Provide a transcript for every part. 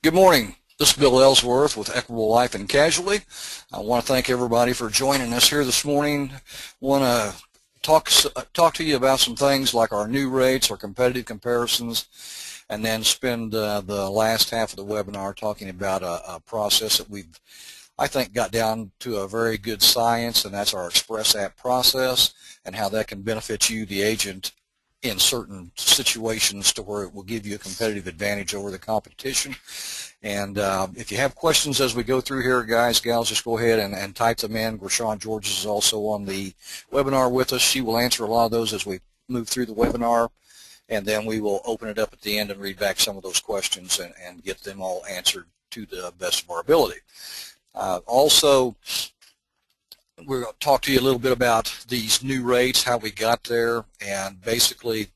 Good morning. This is Bill Ellsworth with Equitable Life and Casualty. I want to thank everybody for joining us here this morning. I want to talk to you about some things like our new rates, our competitive comparisons, and then spend the last half of the webinar talking about a process that I think, got down to a very good science, and that's our Express App process and how that can benefit you, the agent, in certain situations to where it will give you a competitive advantage over the competition. And if you have questions as we go through here, guys, gals, just go ahead and type them in. Rashawn Georges is also on the webinar with us. She will answer a lot of those as we move through the webinar, and then we will open it up at the end and read back some of those questions and get them all answered to the best of our ability. Also, we're going to talk to you a little bit about these new rates, how we got there, and basically,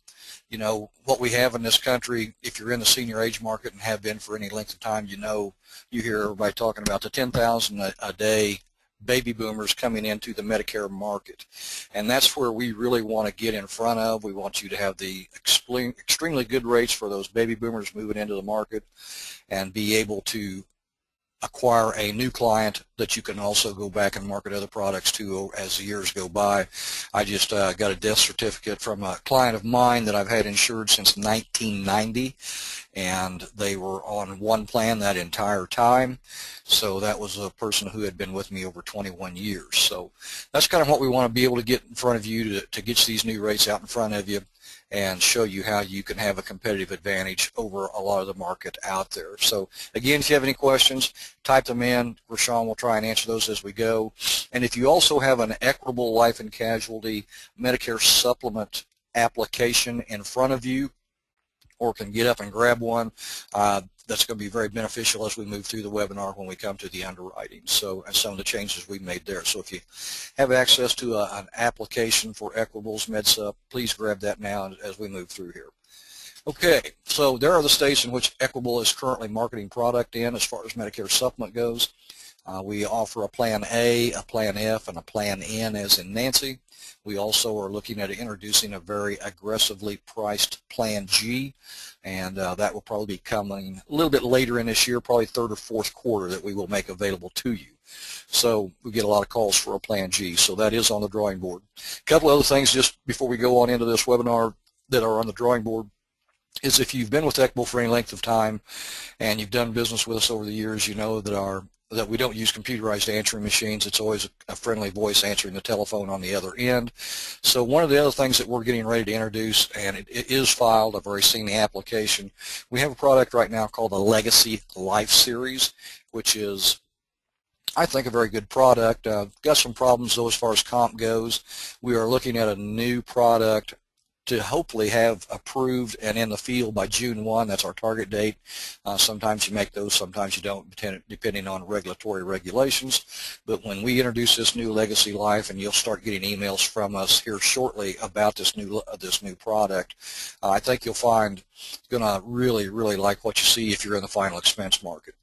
you know, what we have in this country. If you're in the senior age market and have been for any length of time, you hear everybody talking about the 10,000 a day baby boomers coming into the Medicare market. And that's where we really want to get in front of. We want you to have the extremely good rates for those baby boomers moving into the market and be able to acquire a new client that you can also go back and market other products to as the years go by. I just got a death certificate from a client of mine that I've had insured since 1990, and they were on one plan that entire time. So that was a person who had been with me over 21 years. So that's kind of what we want to be able to get in front of you to get these new rates out in front of you and show you how you can have a competitive advantage over a lot of the market out there. So again, if you have any questions, type them in. Rashawn will try and answer those as we go. And if you also have an Equitable Life and Casualty Medicare Supplement application in front of you, or can get up and grab one, that's going to be very beneficial as we move through the webinar when we come to the underwriting. So, and some of the changes we've made there. So if you have access to an application for Equitable's Med Supp, please grab that now as we move through here. Okay, so there are the states in which Equitable is currently marketing product in as far as Medicare Supplement goes. We offer a Plan A, a Plan F, and a Plan N as in Nancy. We also are looking at introducing a very aggressively priced Plan G, and that will probably be coming a little bit later in this year, probably third or fourth quarter, that we will make available to you. So we get a lot of calls for a Plan G, so that is on the drawing board. A couple other things just before we go on into this webinar that are on the drawing board is if you've been with Equitable for any length of time and you've done business with us over the years, you know that we don't use computerized answering machines. It's always a friendly voice answering the telephone on the other end. So one of the other things that we're getting ready to introduce, and it is filed, I've already seen the application, we have a product right now called the Legacy Life Series, which is, I think, a very good product. Got some problems though as far as comp goes. We are looking at a new product to hopefully have approved and in the field by June 1. That's our target date. Sometimes you make those, sometimes you don't, depending on regulatory regulations. But when we introduce this new Legacy Life, and you'll start getting emails from us here shortly about this new product, I think you'll find you're going to really, really like what you see if you're in the final expense market.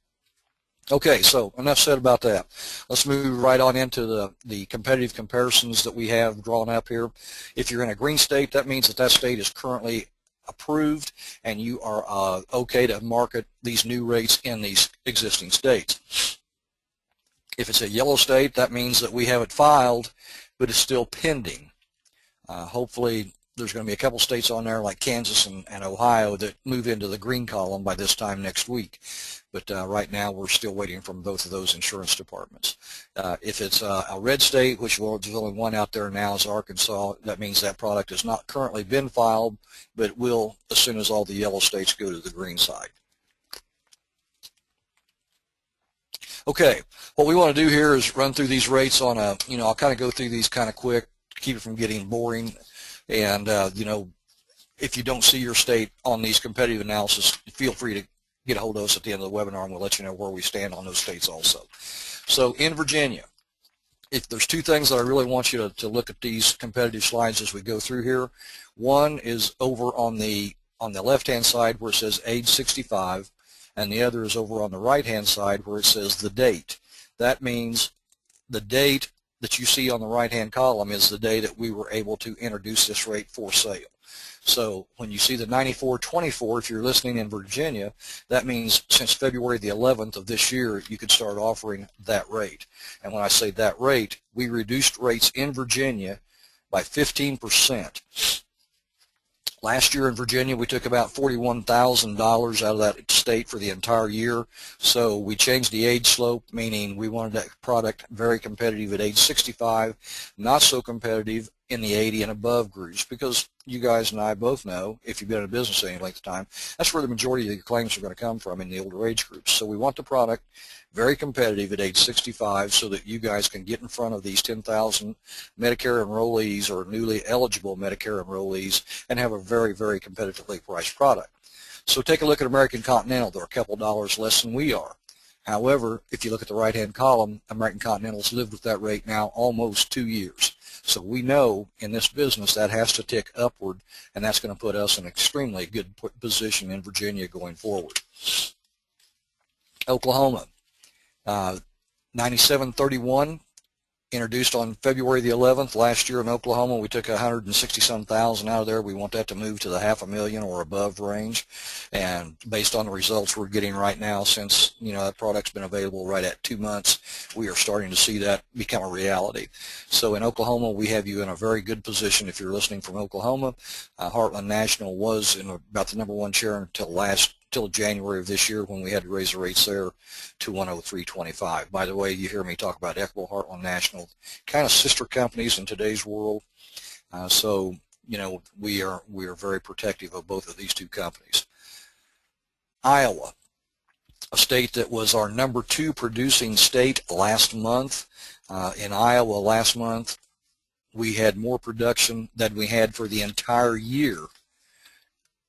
Okay, so enough said about that. Let's move right on into the competitive comparisons that we have drawn up here. If you're in a green state, that means that state is currently approved and you are okay to market these new rates in these existing states. If it's a yellow state, that means that we have it filed, but it's still pending. Hopefully, there's going to be a couple states on there like Kansas and Ohio that move into the green column by this time next week. But right now we're still waiting from both of those insurance departments. If it's a red state, which there's only one out there now, is Arkansas, that means that product has not currently been filed, but will as soon as all the yellow states go to the green side. Okay, what we want to do here is run through these rates on a, I'll kind of go through these kind of quick to keep it from getting boring. And, if you don't see your state on these competitive analysis, feel free to get a hold of us at the end of the webinar, and we'll let you know where we stand on those states also. So in Virginia, if there's two things that I really want you to look at these competitive slides as we go through here. One is over on the left-hand side where it says age 65, and the other is over on the right-hand side where it says the date. That means the date that you see on the right-hand column is the day that we were able to introduce this rate for sale. So when you see the 94.24, if you're listening in Virginia, that means since February the 11th of this year, you could start offering that rate. And when I say that rate, we reduced rates in Virginia by 15%. Last year in Virginia, we took about $41,000 out of that state for the entire year. So we changed the age slope, meaning we wanted that product very competitive at age 65, not so competitive in the 80 and above groups, because you guys and I both know, if you've been in a business any length of time, that's where the majority of your claims are going to come from, in the older age groups. So we want the product very competitive at age 65 so that you guys can get in front of these 10,000 Medicare enrollees or newly eligible Medicare enrollees and have a very, very competitively priced product. So take a look at American Continental. They're a couple dollars less than we are. However, if you look at the right-hand column, American Continental's lived with that rate now almost 2 years. So we know in this business that has to tick upward, and that's going to put us in an extremely good position in Virginia going forward. Oklahoma, 9731, introduced on February the 11th. Last year in Oklahoma, we took 160-some thousand out of there. We want that to move to the $500,000 or above range. And based on the results we're getting right now, since that product's been available right at 2 months, we are starting to see that become a reality. So in Oklahoma, we have you in a very good position if you're listening from Oklahoma. Heartland National was in about the #1 share until January of this year, when we had to raise the rates there to 103.25. By the way, you hear me talk about Equitable, Heartland National, kind of sister companies in today's world. So we are very protective of both of these two companies. Iowa, a state that was our #2 producing state last month. In Iowa last month, we had more production than we had for the entire year.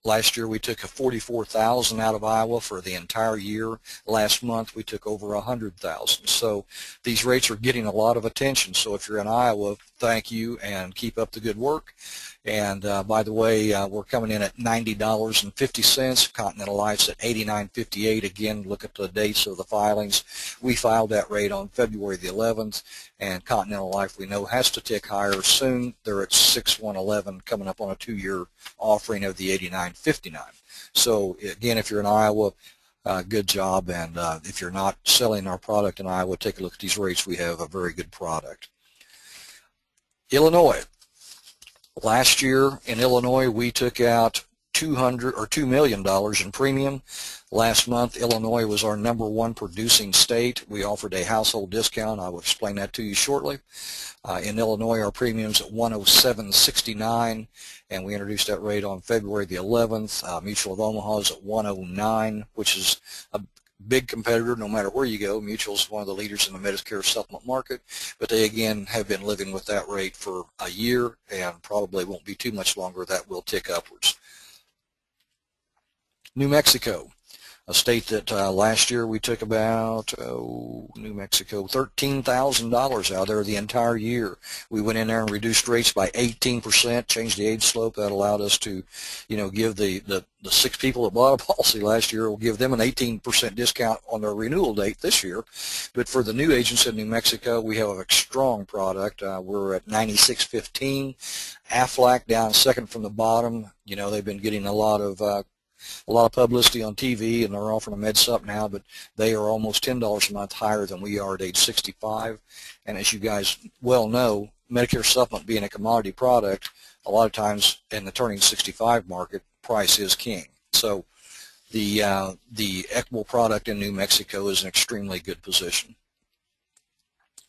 Last year we took 44,000 out of Iowa for the entire year. Last month we took over 100,000. So these rates are getting a lot of attention. So if you're in Iowa, thank you and keep up the good work. And by the way, we're coming in at $90.50. Continental Life's at $89.58. Again, look at the dates of the filings. We filed that rate on February the 11th, and Continental Life, we know, has to tick higher soon. They're at 6/111, coming up on a 2-year offering of the $89.59. So again, if you're in Iowa, good job. And if you're not selling our product in Iowa, take a look at these rates. We have a very good product. Illinois. Last year in Illinois, we took out $2 million in premium. Last month, Illinois was our #1 producing state. We offered a household discount. I will explain that to you shortly. In Illinois, our premium's at $107.69, and we introduced that rate on February the 11th. Mutual of Omaha is at $109, which is a big competitor no matter where you go. Mutual is one of the leaders in the Medicare supplement market, but they again have been living with that rate for a year, and probably won't be too much longer. That will tick upwards. New Mexico, a state that last year we took about, New Mexico, $13,000 out there the entire year. We went in there and reduced rates by 18%, changed the age slope. That allowed us to, give the 6 people that bought a policy last year, we'll give them an 18% discount on their renewal date this year. But for the new agents in New Mexico, we have a strong product. We're at $96.15. Aflac down second from the bottom. They've been getting a lot of publicity on TV, and they're offering a Med Supp now, but they are almost $10 a month higher than we are at age 65. And as you guys well know, Medicare supplement being a commodity product, a lot of times in the turning 65 market, price is king. So the Equitable product in New Mexico is an extremely good position.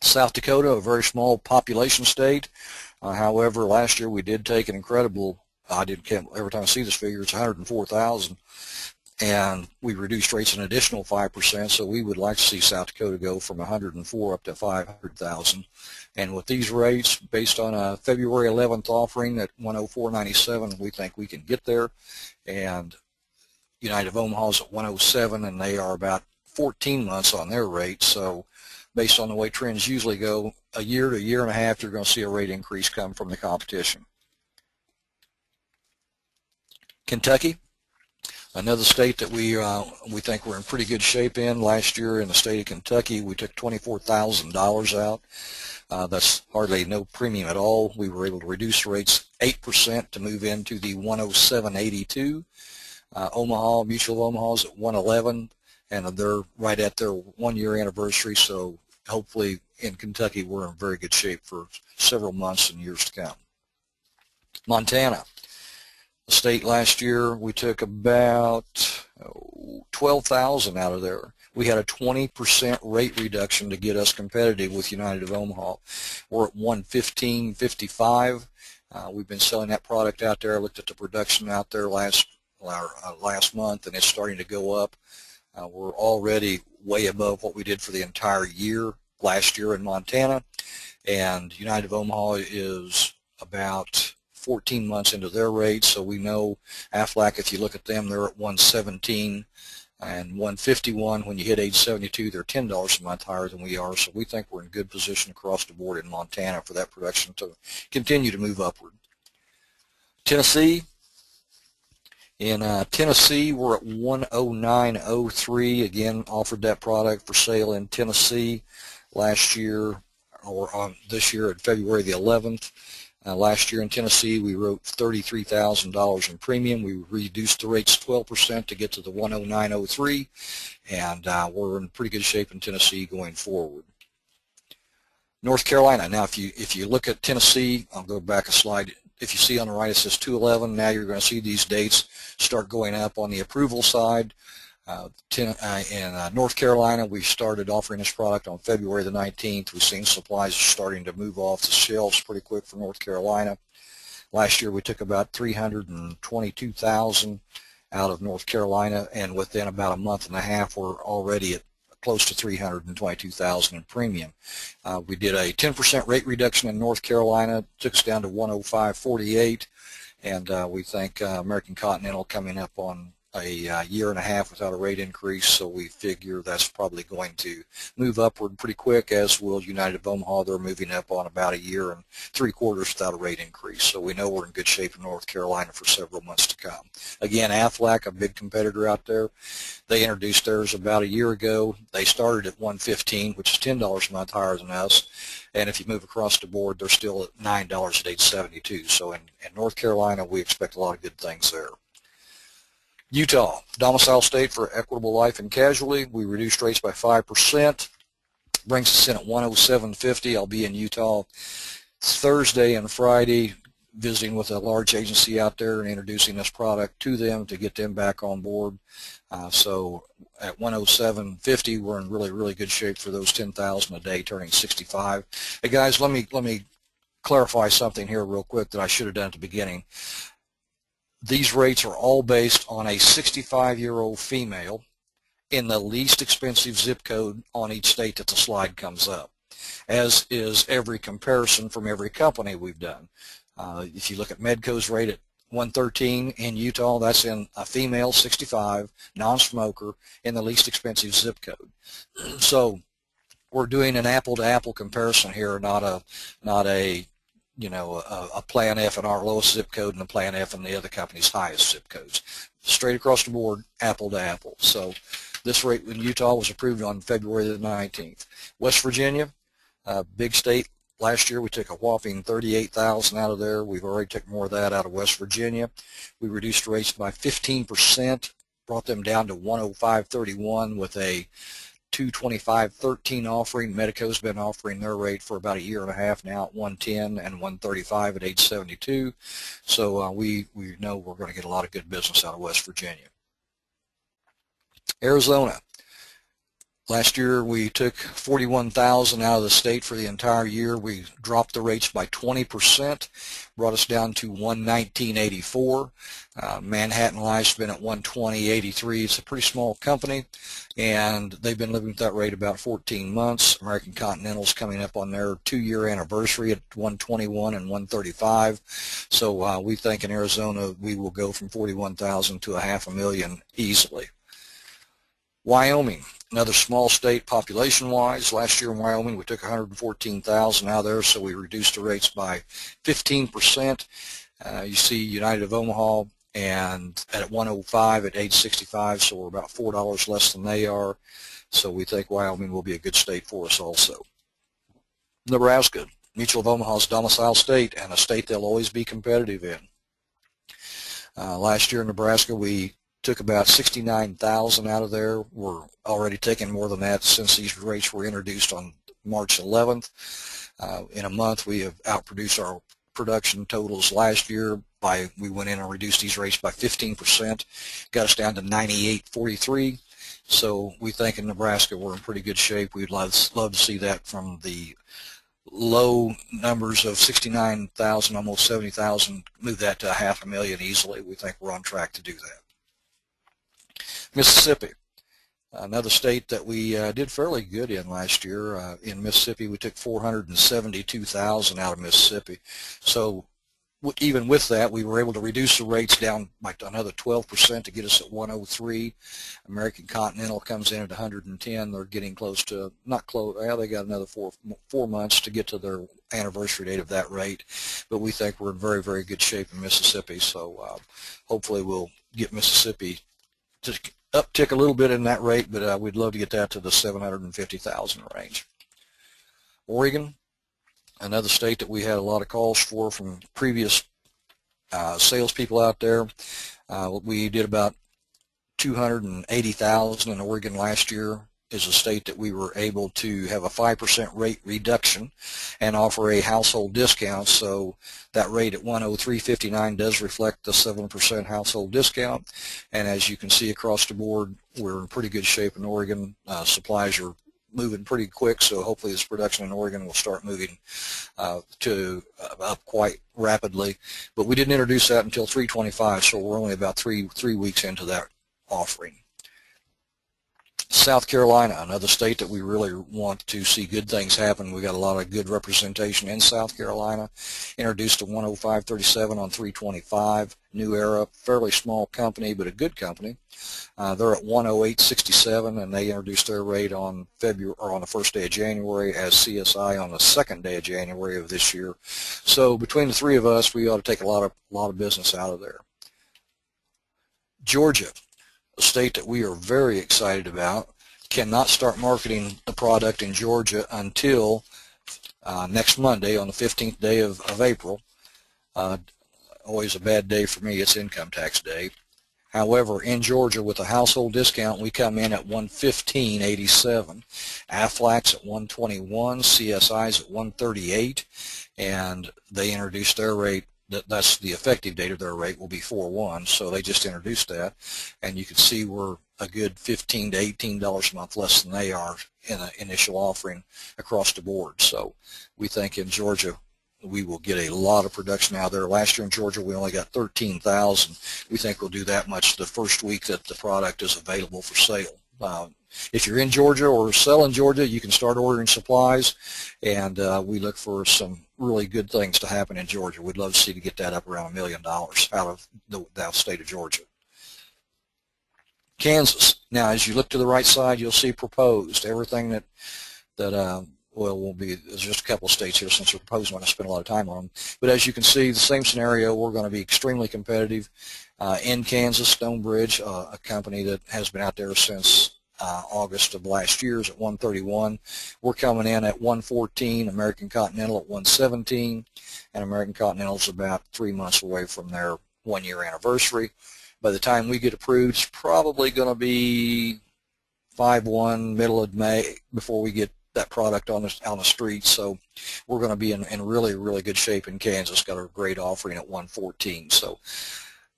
South Dakota, a very small population state. However, last year we did take an incredible, every time I see this figure, it's 104,000, and we reduced rates an additional 5%, so we would like to see South Dakota go from 104 up to 500,000. And with these rates, based on a February 11th offering at 104.97, we think we can get there. And United of Omaha's at 107, and they are about 14 months on their rate. So based on the way trends usually go, a year to a year and a half, you're going to see a rate increase come from the competition. Kentucky, another state that we think we're in pretty good shape in. Last year in the state of Kentucky, we took $24,000 out. That's hardly no premium at all. We were able to reduce rates 8% to move into the 107.82. Omaha, Mutual of Omaha is at 111, and they're right at their 1-year anniversary, so hopefully in Kentucky we're in very good shape for several months and years to come. Montana, the state last year, we took about 12,000 out of there. We had a 20% rate reduction to get us competitive with United of Omaha. We're at 115.55. We've been selling that product out there. I looked at the production out there last month, and it's starting to go up. We're already way above what we did for the entire year last year in Montana, and United of Omaha is about 14 months into their rates, so we know Aflac, if you look at them, they're at 117 and 151. When you hit age 72, they're $10 a month higher than we are, so we think we're in good position across the board in Montana for that production to continue to move upward. Tennessee. In Tennessee, we're at 109.03. Again, offered that product for sale in Tennessee last year, or on this year at February the 11th. Last year in Tennessee, we wrote $33,000 in premium. We reduced the rates 12% to get to the 109.03, and we're in pretty good shape in Tennessee going forward. North Carolina. Now, if you look at Tennessee, I'll go back a slide. If you see on the right, it says 211. Now you're going to see these dates start going up on the approval side. In North Carolina, we started offering this product on February the 19th. We've seen supplies starting to move off the shelves pretty quick for North Carolina. Last year, we took about 322,000 out of North Carolina, and within about a month and a half, we're already at close to 322,000 in premium. We did a 10% rate reduction in North Carolina, took us down to 105.48, and we think American Continental coming up on a year and a half without a rate increase, so we figure that's probably going to move upward pretty quick, as will United of Omaha. They're moving up on about a year and 3/4 without a rate increase, so we know we're in good shape in North Carolina for several months to come. Again, Aflac, a big competitor out there, they introduced theirs about a year ago. They started at 115, which is $10 a month higher than us, and if you move across the board, they're still at $9 at age 72. So in North Carolina, we expect a lot of good things there. Utah, domicile state for Equitable Life and Casualty. We reduced rates by 5%. Brings us in at 107.50. I'll be in Utah Thursday and Friday visiting with a large agency out there and introducing this product to them to get them back on board. So at 107.50, we're in really, really good shape for those 10,000 a day turning 65. Hey guys, let me clarify something here real quick that I should have done at the beginning. These rates are all based on a 65-year-old female in the least expensive zip code on each state that the slide comes up, as is every comparison from every company we've done. If you look at Medco's rate at 113 in Utah, that's in a female 65, non-smoker, in the least expensive zip code. So we're doing an apple-to-apple comparison here, not a Plan F in our lowest zip code and a Plan F in the other company's highest zip codes. Straight across the board, apple to apple. So this rate in Utah was approved on February the 19th. West Virginia, big state. Last year we took a whopping 38,000 out of there. We've already took more of that out of West Virginia. We reduced rates by 15%, brought them down to 105.31 with a 225.13 offering. Medico's been offering their rate for about a year and a half now at 110 and 135 at age 72. So we know we're going to get a lot of good business out of West Virginia. Arizona. Last year we took 41,000 out of the state for the entire year. We dropped the rates by 20%, brought us down to 119.84. Manhattan Life's been at 120.83. It's a pretty small company, and they've been living with that rate about 14 months. American Continental's coming up on their 2-year anniversary at 121 and 135. So we think in Arizona we will go from 41,000 to 500,000 easily. Wyoming, another small state population-wise. Last year in Wyoming we took 114,000 out of there, so we reduced the rates by 15%. You see United of Omaha and at 105 at age 65, so we're about $4 less than they are. So we think Wyoming will be a good state for us also. Nebraska, Mutual of Omaha's domicile state and a state they'll always be competitive in. Last year in Nebraska, we took about 69,000 out of there. We're already taking more than that since these rates were introduced on March 11th. In a month, we have outproduced our production totals last year. We went in and reduced these rates by 15%, got us down to 98.43. So we think in Nebraska we're in pretty good shape. We'd love to see that from the low numbers of 69,000, almost 70,000, move that to 500,000 easily. We think we're on track to do that. Mississippi, another state that we did fairly good in last year. In Mississippi, we took 472,000 out of Mississippi. So even with that, we were able to reduce the rates down by another 12% to get us at 103. American Continental comes in at 110. They're getting close to, not close, well, they got another four months to get to their anniversary date of that rate. But we think we're in very, very good shape in Mississippi. So hopefully we'll get Mississippi to uptick a little bit in that rate, but we'd love to get that to the 750,000 range. Oregon, another state that we had a lot of calls for from previous salespeople out there. We did about 280,000 in Oregon last year. Is a state that we were able to have a 5% rate reduction and offer a household discount. So that rate at 103.59 does reflect the 7% household discount. And as you can see across the board, we're in pretty good shape in Oregon. Supplies are moving pretty quick, so hopefully this production in Oregon will start moving up quite rapidly. But we didn't introduce that until 3/25, so we're only about three weeks into that offering. South Carolina, another state that we really want to see good things happen. We got a lot of good representation in South Carolina. Introduced to 105.37 on 3/25. New Era, fairly small company, but a good company. They're at 108.67, and they introduced their rate on on the first day of January, as CSI on the second day of January of this year. So between the three of us, we ought to take a lot of business out of there. Georgia, a state that we are very excited about, cannot start marketing the product in Georgia until next Monday on the 15th day of April. Always a bad day for me, it's income tax day. However, in Georgia, with a household discount, we come in at 115.87. Aflac's at 121, CSI's at 138, and they introduced their rate. That's the effective date of their rate will be 4/1, so they just introduced that, and you can see we're a good $15 to $18 a month less than they are in an initial offering across the board. So we think in Georgia we will get a lot of production out there. Last year in Georgia we only got 13,000. We think we'll do that much the first week that the product is available for sale. If you're in Georgia or sell in Georgia, you can start ordering supplies, and we look for some really good things to happen in Georgia. We'd love to see to get that up around $1 million out of the state of Georgia. Kansas. Now, as you look to the right side, you'll see proposed. Everything that well, won't be, there's just a couple of states here since we're proposing, I spend a lot of time on them. But as you can see, the same scenario, we're going to be extremely competitive. In Kansas, Stonebridge, a company that has been out there since August of last year, is at 131. We're coming in at 114, American Continental at 117, and American Continental is about 3 months away from their 1-year anniversary. By the time we get approved, it's probably going to be 5/1, middle of May, before we get that product on the street. So we're going to be in really, really good shape in Kansas. Got a great offering at 114. So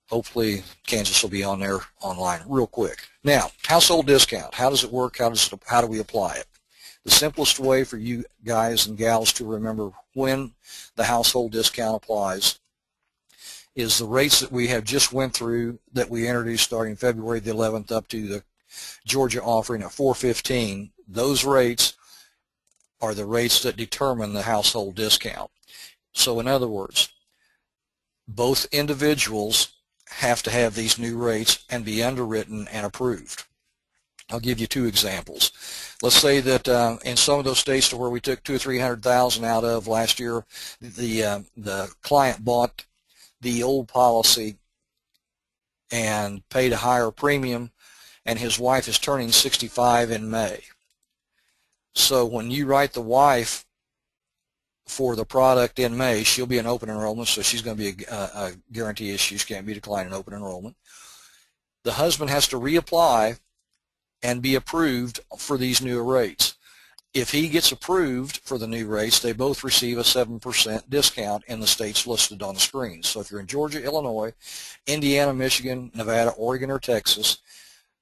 hopefully Kansas will be on there online real quick. Now, household discount. How does it work? How do we apply it? The simplest way for you guys and gals to remember when the household discount applies is the rates that we have just went through, that we introduced starting February the 11th up to the Georgia offering at 415. Those rates are the rates that determine the household discount. So in other words, both individuals have to have these new rates and be underwritten and approved. I'll give you two examples. Let's say that in some of those states to where we took 200,000 or 300,000 out of last year, the client bought the old policy and paid a higher premium, and his wife is turning 65 in May. So when you write the wife for the product in May. She'll be an open enrollment, so she's going to be a guarantee issue. She can't be declined in open enrollment. The husband has to reapply and be approved for these new rates. If he gets approved for the new rates, they both receive a 7% discount in the states listed on the screen. So if you're in Georgia, Illinois, Indiana, Michigan, Nevada, Oregon, or Texas,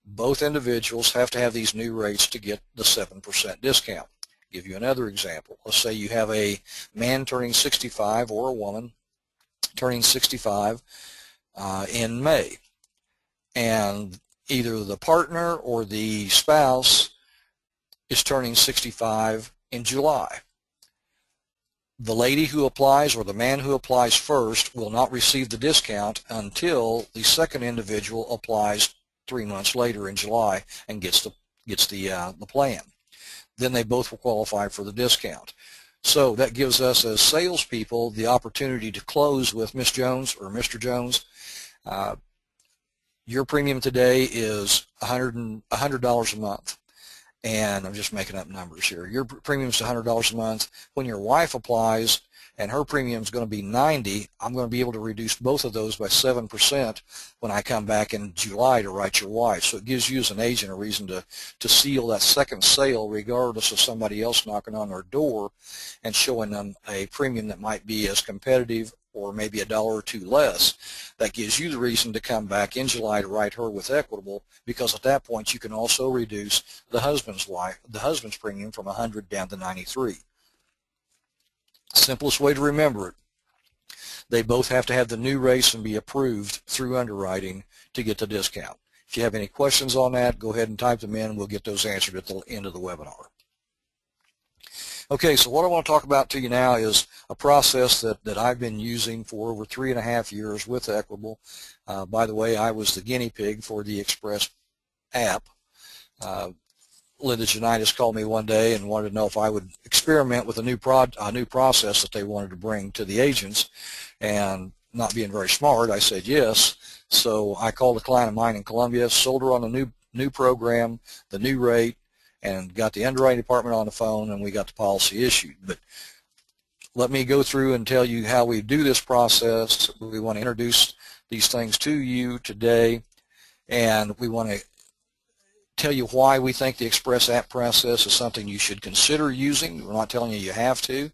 both individuals have to have these new rates to get the 7% discount. Give you another example. Let's say you have a man turning 65 or a woman turning 65 in May, and either the partner or the spouse is turning 65 in July. The lady who applies or the man who applies first will not receive the discount until the second individual applies 3 months later in July and gets the plan. Then they both will qualify for the discount. So that gives us as salespeople the opportunity to close with Miss Jones or Mr. Jones. Your premium today is $100 a month. And I'm just making up numbers here. Your premium is $100 a month. When your wife applies and her premium is going to be $90, I'm going to be able to reduce both of those by 7% when I come back in July to write your wife. So it gives you as an agent a reason to seal that second sale regardless of somebody else knocking on their door and showing them a premium that might be as competitive or maybe $1 or $2 less. That gives you the reason to come back in July to write her with Equitable, because at that point you can also reduce the husband's premium from 100 down to 93. Simplest way to remember it. They both have to have the new rates and be approved through underwriting to get the discount. If you have any questions on that, go ahead and type them in. We'll get those answered at the end of the webinar. Okay, so what I want to talk about to you now is a process that I've been using for over 3.5 years with Equitable. By the way, I was the guinea pig for the Express app. Linda Janitis called me one day and wanted to know if I would experiment with a new process that they wanted to bring to the agents. And not being very smart, I said yes. So I called a client of mine in Columbia, sold her on the new program, the new rate, and got the underwriting department on the phone, and we got the policy issued. But let me go through and tell you how we do this process. We want to introduce these things to you today, and we want to tell you why we think the Express app process is something you should consider using. We're not telling you you have to.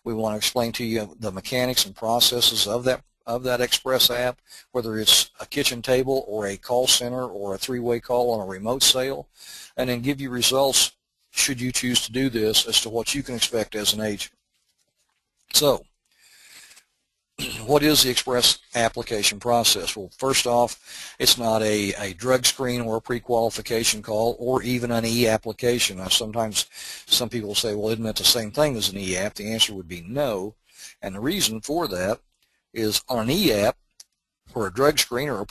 We want to explain to you the mechanics and processes of that Express app, whether it's a kitchen table or a call center or a three-way call on a remote sale, and then give you results should you choose to do this as to what you can expect as an agent. So, what is the Express application process? Well, first off, it's not a drug screen or a pre-qualification call or even an e-application. Now, sometimes some people say, well, isn't that the same thing as an e-app? The answer would be no, and the reason for that is on an e-app or a drug screen or a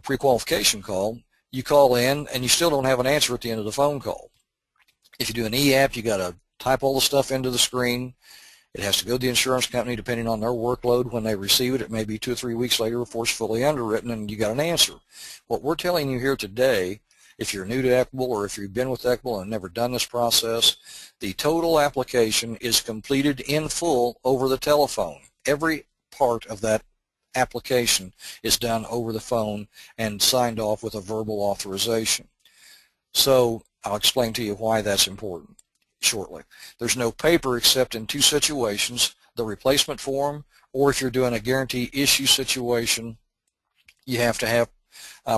pre-qualification call, you call in and you still don't have an answer at the end of the phone call. If you do an e-app, you got to type all the stuff into the screen. It has to go to the insurance company depending on their workload. When they receive it, it may be 2 or 3 weeks later before it's fully underwritten and you got an answer. What we're telling you here today, if you're new to Equitable or if you've been with Equitable and never done this process, the total application is completed in full over the telephone. Every part of that application is done over the phone and signed off with a verbal authorization. So I'll explain to you why that's important shortly. There's no paper except in 2 situations, the replacement form, or if you're doing a guarantee issue situation, you have to have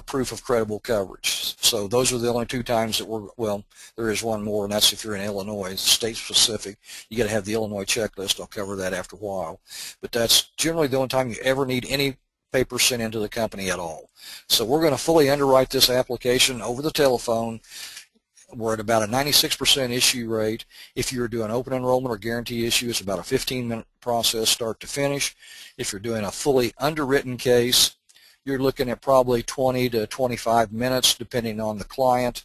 proof of credible coverage. So those are the only 2 times that well, there is one more, and that's if you're in Illinois. It's state specific. You got to have the Illinois checklist. I'll cover that after a while. But that's generally the only time you ever need any paper sent into the company at all. So we're going to fully underwrite this application over the telephone. We're at about a 96% issue rate. If you're doing open enrollment or guarantee issue, it's about a 15-minute process start to finish. If you're doing a fully underwritten case, you're looking at probably 20 to 25 minutes depending on the client,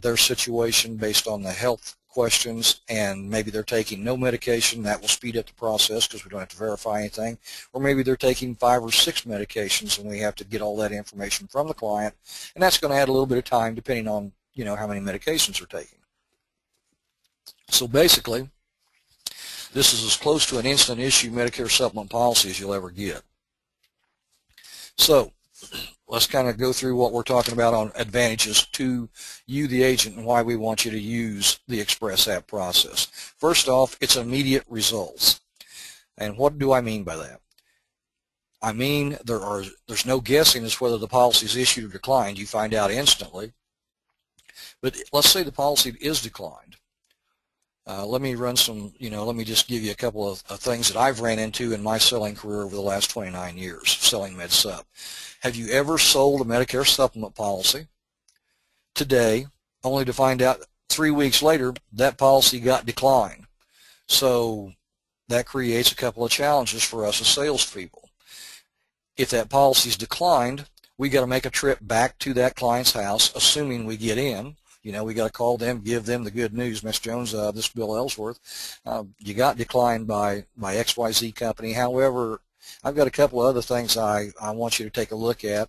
their situation based on the health questions, and maybe they're taking no medication. That will speed up the process because we don't have to verify anything. Or maybe they're taking 5 or 6 medications and we have to get all that information from the client, and that's going to add a little bit of time depending on how many medications they're taking. So basically, This is as close to an instant issue Medicare supplement policy as you'll ever get. So let's kind of go through what we're talking about on advantages to you, the agent, and why we want you to use the Express app process. First off, it's immediate results. And what do I mean by that? I mean there's no guessing as whether the policy is issued or declined. You find out instantly. But let's say the policy is declined. Let me run some, let me just give you a couple of things that I've ran into in my selling career over the last 29 years selling Med Supp. Have you ever sold a Medicare supplement policy today only to find out 3 weeks later that policy got declined? So that creates a couple of challenges for us as salespeople. If that policy's declined, we got to make a trip back to that client's house, assuming we get in. We got to call them, give them the good news. Miss Jones, this is Bill Ellsworth. You got declined by XYZ company. However, I've got a couple of other things I want you to take a look at.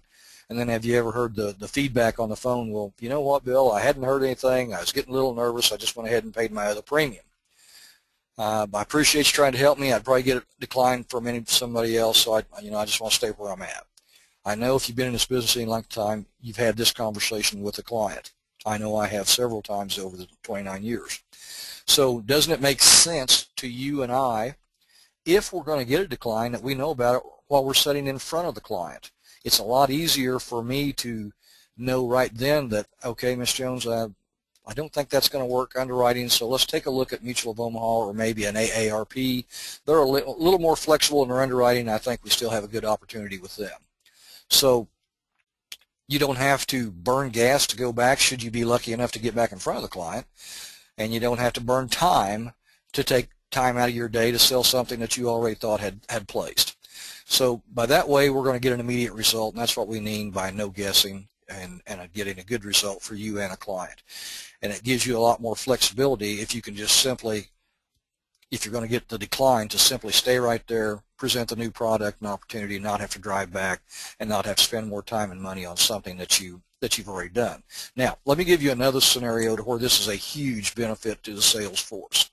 And then have you ever heard the feedback on the phone? Well, you know what, Bill, I hadn't heard anything. I was getting a little nervous. I just went ahead and paid my other premium. I appreciate you trying to help me. I'd probably get it declined from somebody else, so I just want to stay where I'm at. I know if you've been in this business any length of time, you've had this conversation with a client. I know I have several times over the 29 years. So doesn't it make sense to you and I, if we're going to get a decline, that we know about it while we're sitting in front of the client? It's a lot easier for me to know right then that, okay, Miss Jones, I don't think that's going to work underwriting, so let's take a look at Mutual of Omaha or maybe an AARP. They're a little more flexible in their underwriting, and I think we still have a good opportunity with them. So you don't have to burn gas to go back should you be lucky enough to get back in front of the client, and you don't have to burn time to take time out of your day to sell something that you already thought had placed. So by that way, we're going to get an immediate result, and that's what we mean by no guessing and getting a good result for you and a client. And it gives you a lot more flexibility if you can just simply, if you're going to get the decline, to simply stay right there, present the new product and opportunity, not have to drive back and not have to spend more time and money on something that you've already done. Now, let me give you another scenario to where this is a huge benefit to the sales force.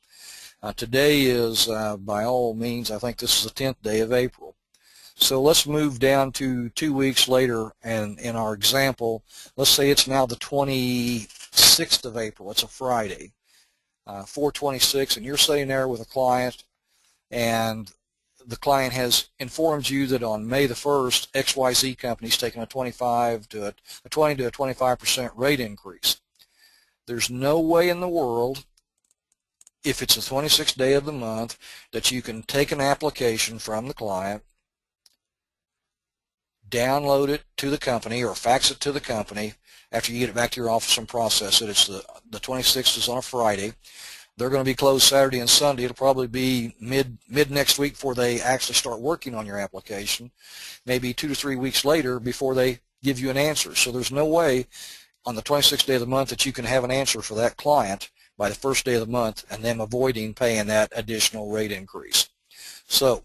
Today is, by all means, I think this is the 10th day of April. So let's move down to 2 weeks later, and in our example, let's say it's now the 26th of April. It's a Friday, 4/26, and you're sitting there with a client, and the client has informed you that on May the 1st, XYZ company's taking a 20 to a 25% rate increase. There's no way in the world, if it's the 26th day of the month, that you can take an application from the client, download it to the company or fax it to the company after you get it back to your office and process it. It's the 26th is on a Friday. They're going to be closed Saturday and Sunday. It'll probably be mid next week before they actually start working on your application, maybe 2 to 3 weeks later before they give you an answer. So there's no way on the 26th day of the month that you can have an answer for that client by the first day of the month and them avoiding paying that additional rate increase. So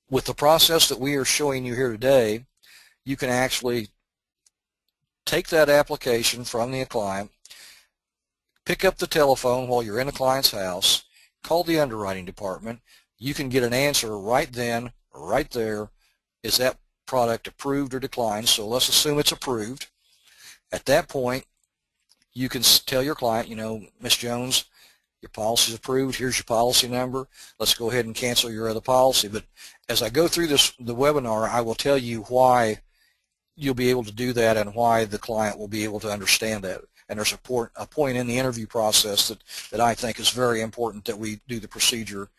with the process that we are showing you here today, you can actually take that application from the client, pick up the telephone while you're in the client's house, call the underwriting department. You can get an answer right then, right there. Is that product approved or declined? So let's assume it's approved. At that point, you can tell your client, Miss Jones, your policy's approved. Here's your policy number. Let's go ahead and cancel your other policy. But as I go through the webinar, I will tell you why you'll be able to do that and why the client will be able to understand that. And there's a point in the interview process that I think is very important that we do the procedure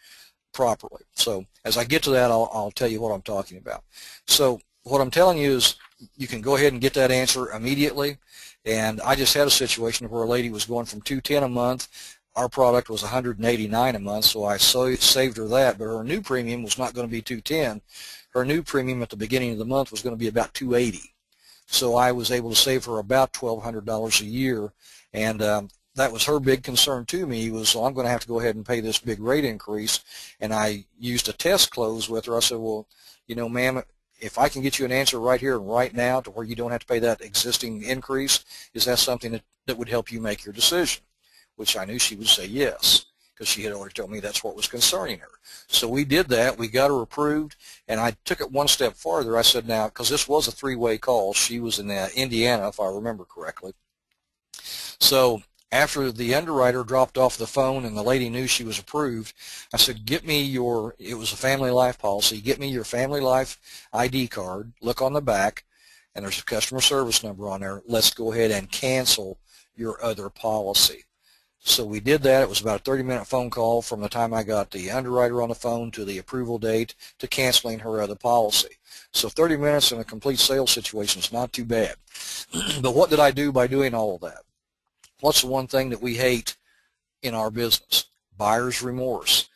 properly. So as I get to that, I'll tell you what I'm talking about. So what I'm telling you is you can go ahead and get that answer immediately. And I just had a situation where a lady was going from $210 a month. Our product was $189 a month, so I saved her that. But her new premium was not going to be $210. Her new premium at the beginning of the month was going to be about $280. So I was able to save her about $1,200 a year, and that was her big concern to me was, well, I'm going to have to go ahead and pay this big rate increase. And I used a test close with her. I said, well, ma'am, if I can get you an answer right here and right now to where you don't have to pay that existing increase, is that something that would help you make your decision? Which I knew she would say yes. because she had already told me that's what was concerning her. So we did that. We got her approved, and I took it one step farther. I said, now, because this was a three-way call. She was in Indiana, if I remember correctly. So after the underwriter dropped off the phone and the lady knew she was approved, I said, get me your, it was a family life policy, get me your family life ID card, look on the back, and there's a customer service number on there. Let's go ahead and cancel your other policy. So we did that. It was about a 30-minute phone call from the time I got the underwriter on the phone to the approval date to canceling her other policy. So 30 minutes in a complete sales situation is not too bad. But what did I do by doing all of that? What's the one thing that we hate in our business? Buyer's remorse.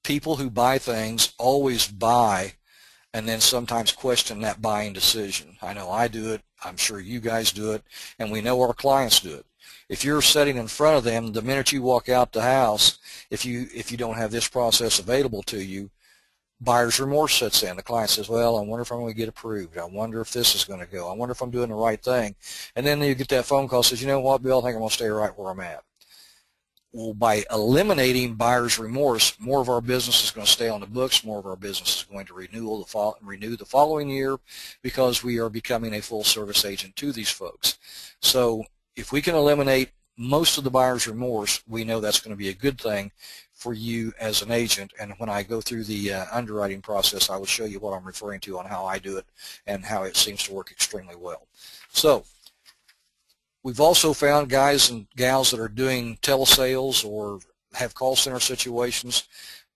People who buy things always buy and then sometimes question that buying decision. I know I do it. I'm sure you guys do it. And we know our clients do it. If you're sitting in front of them, the minute you walk out the house, if you don't have this process available to you, buyer's remorse sets in. The client says, well, I wonder if I'm going to get approved. I wonder if this is going to go. I wonder if I'm doing the right thing. And then you get that phone call that says, you know what, Bill, I think I'm going to stay right where I'm at. Well, by eliminating buyer's remorse, more of our business is going to stay on the books. More of our business is going to renew the following year because we are becoming a full-service agent to these folks. So if we can eliminate most of the buyer's remorse, we know that's going to be a good thing for you as an agent. And when I go through the underwriting process, I will show you what I'm referring to on how I do it and how it seems to work extremely well. So we've also found guys and gals that are doing telesales or have call center situations.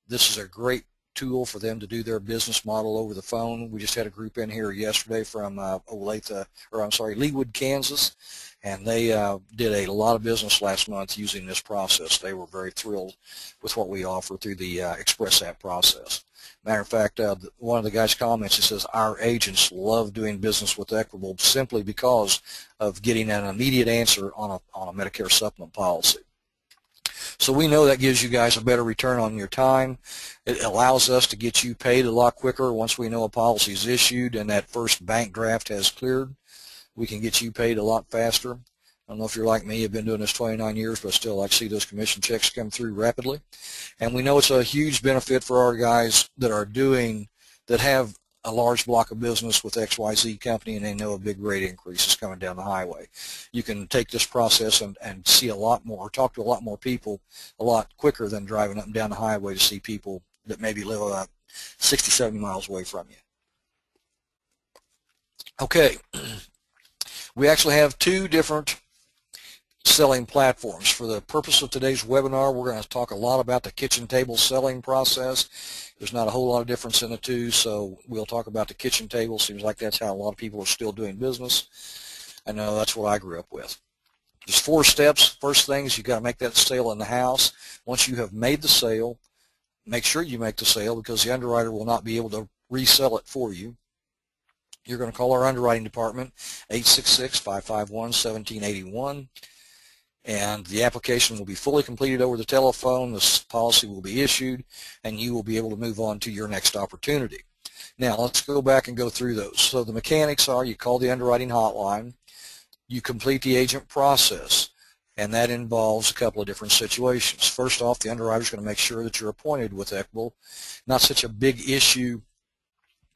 This is a great tool for them to do their business model over the phone. We just had a group in here yesterday from Leawood, Kansas, and they did a lot of business last month using this process. They were very thrilled with what we offer through the Express app process. Matter of fact, one of the guys comments, he says, our agents love doing business with Equitable simply because of getting an immediate answer on a Medicare supplement policy. So we know that gives you guys a better return on your time. It allows us to get you paid a lot quicker once we know a policy is issued and that first bank draft has cleared. We can get you paid a lot faster. I don't know if you're like me, I've been doing this 29 years, but still I see those commission checks come through rapidly. And we know it's a huge benefit for our guys that have a large block of business with XYZ company and they know a big rate increase is coming down the highway. You can take this process and see a lot more, talk to a lot more people a lot quicker than driving up and down the highway to see people that maybe live about 60, 70 miles away from you. Okay, we actually have two different selling platforms. For the purpose of today's webinar, we're going to talk a lot about the kitchen table selling process. There's not a whole lot of difference in the two, so we'll talk about the kitchen table. Seems like that's how a lot of people are still doing business. I know that's what I grew up with. There's 4 steps. First thing is you've got to make that sale in the house. Once you have made the sale, make sure you make the sale because the underwriter will not be able to resell it for you. You're going to call our underwriting department, 866-551-1781. And the application will be fully completed over the telephone, this policy will be issued, and you will be able to move on to your next opportunity. Now, let's go back and go through those. So the mechanics are you call the underwriting hotline, you complete the agent process, and that involves a couple of different situations. First off, the underwriter is going to make sure that you're appointed with Equitable. Not such a big issue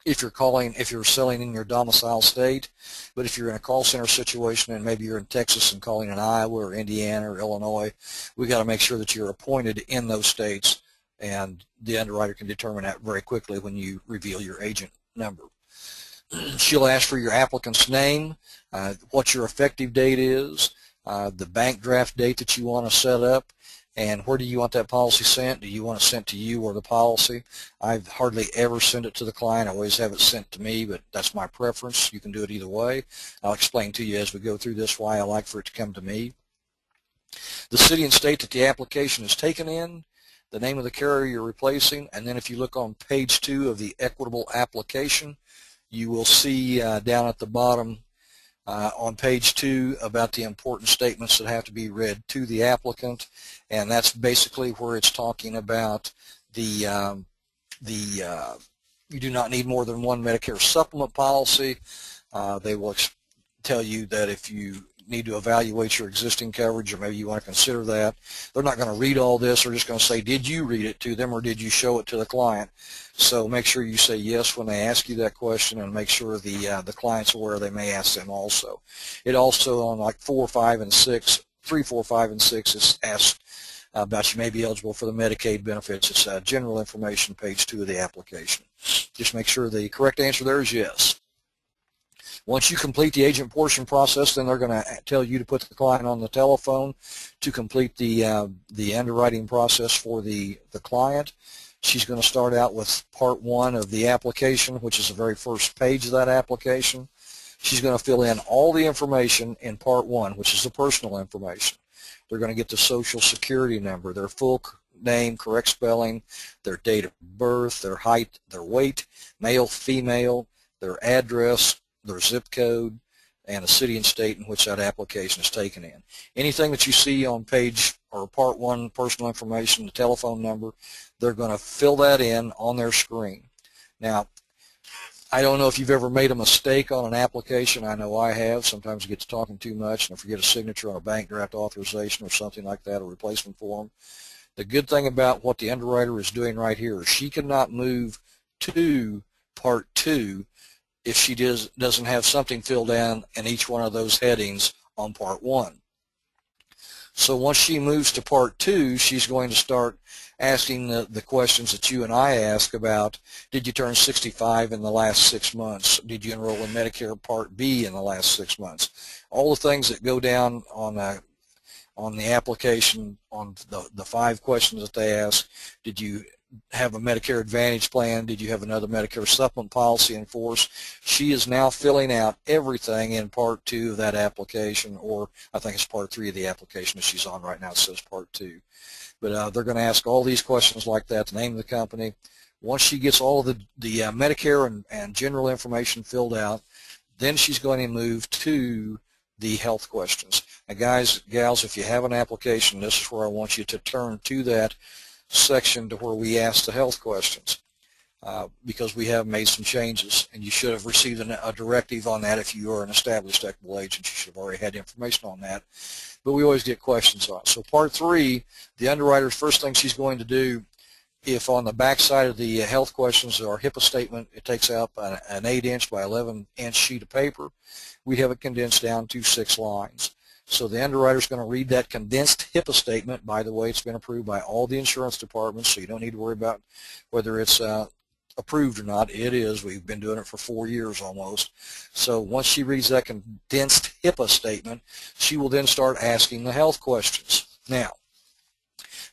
if you're selling in your domicile state, but if you're in a call center situation and maybe you're in Texas and calling in Iowa or Indiana or Illinois, we got to make sure that you're appointed in those states, and the underwriter can determine that very quickly when you reveal your agent number. She'll ask for your applicant's name, what your effective date is, the bank draft date that you want to set up, and where do you want that policy sent? Do you want it sent to you or the policy? I've hardly ever sent it to the client. I always have it sent to me, but that's my preference. You can do it either way. I'll explain to you as we go through this why I like for it to come to me. The city and state that the application is taken in, the name of the carrier you're replacing, and then if you look on page 2 of the Equitable application, you will see down at the bottom on page 2 about the important statements that have to be read to the applicant, and that's basically where it's talking about you do not need more than one Medicare supplement policy. They will tell you that if you need to evaluate your existing coverage, or maybe you want to consider that. They're not going to read all this. They're just going to say, did you read it to them or did you show it to the client? So make sure you say yes when they ask you that question, and make sure the client's aware they may ask them also. It also, on like 4, 5, and 6, 3, 4, 5, and 6, is asked about you may be eligible for the Medicaid benefits. It's general information, page 2 of the application. Just make sure the correct answer there is yes. Once you complete the agent portion process, then they're going to tell you to put the client on the telephone to complete the underwriting process for the client. She's going to start out with part 1 of the application, which is the very first page of that application. She's going to fill in all the information in part 1, which is the personal information. They're going to get the social security number, their full name, correct spelling, their date of birth, their height, their weight, male, female, their address, their zip code, and the city and state in which that application is taken in. Anything that you see on page or part 1 personal information, the telephone number, they're going to fill that in on their screen. Now, I don't know if you've ever made a mistake on an application. I know I have. Sometimes I get to talking too much and I forget a signature on a bank draft authorization or something like that, a replacement form. The good thing about what the underwriter is doing right here is she cannot move to part 2 if she doesn't have something filled in each one of those headings on part 1. So once she moves to part 2, she's going to start asking the questions that you and I ask about, did you turn 65 in the last 6 months? Did you enroll in Medicare Part B in the last 6 months? All the things that go down on the application, on the 5 questions that they ask. Did you have a Medicare Advantage plan? Did you have another Medicare Supplement policy in force? She is now filling out everything in part 2 of that application, or I think it's part 3 of the application that she's on right now. It says part 2. But they're going to ask all these questions like that, the name of the company. Once she gets all of the Medicare and general information filled out, then she's going to move to the health questions. Now guys, gals, if you have an application, this is where I want you to turn to that section to where we ask the health questions, because we have made some changes, and you should have received a directive on that. If you are an established Equitable agent, you should have already had information on that, but we always get questions on it. So part 3, the underwriter's first thing she's going to do, if on the back side of the health questions are HIPAA statement, it takes up an 8-inch by 11-inch sheet of paper. We have it condensed down to 6 lines. So the underwriter is going to read that condensed HIPAA statement. By the way, it's been approved by all the insurance departments, so you don't need to worry about whether it's approved or not. It is. We've been doing it for 4 years almost. So once she reads that condensed HIPAA statement, she will then start asking the health questions. Now,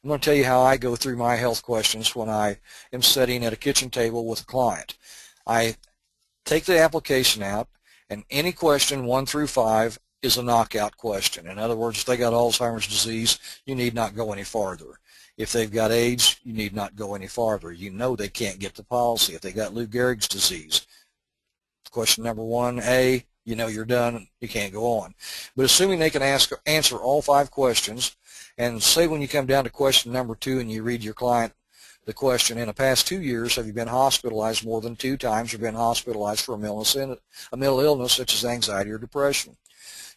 I'm going to tell you how I go through my health questions when I am sitting at a kitchen table with a client. I take the application out, and any question 1 through 5 is a knockout question. In other words, if they got Alzheimer's disease, you need not go any farther. If they've got AIDS, you need not go any farther. You know they can't get the policy. If they got Lou Gehrig's disease, question number 1A, you know you're done. You can't go on. But assuming they can answer all 5 questions, and say when you come down to question number 2 and you read your client the question, in the past 2 years, have you been hospitalized more than 2 times or been hospitalized for a mental illness such as anxiety or depression?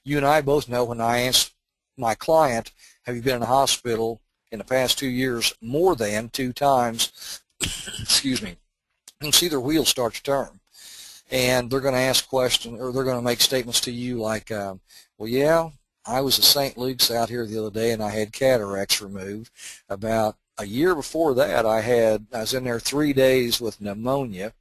You and I both know when I ask my client, have you been in a hospital in the past 2 years more than 2 times, excuse me, you can see their wheels start to turn. And they're going to ask questions, or they're going to make statements to you like, well, yeah, I was at St. Luke's out here the other day and I had cataracts removed. About a year before that, I was in there 3 days with pneumonia,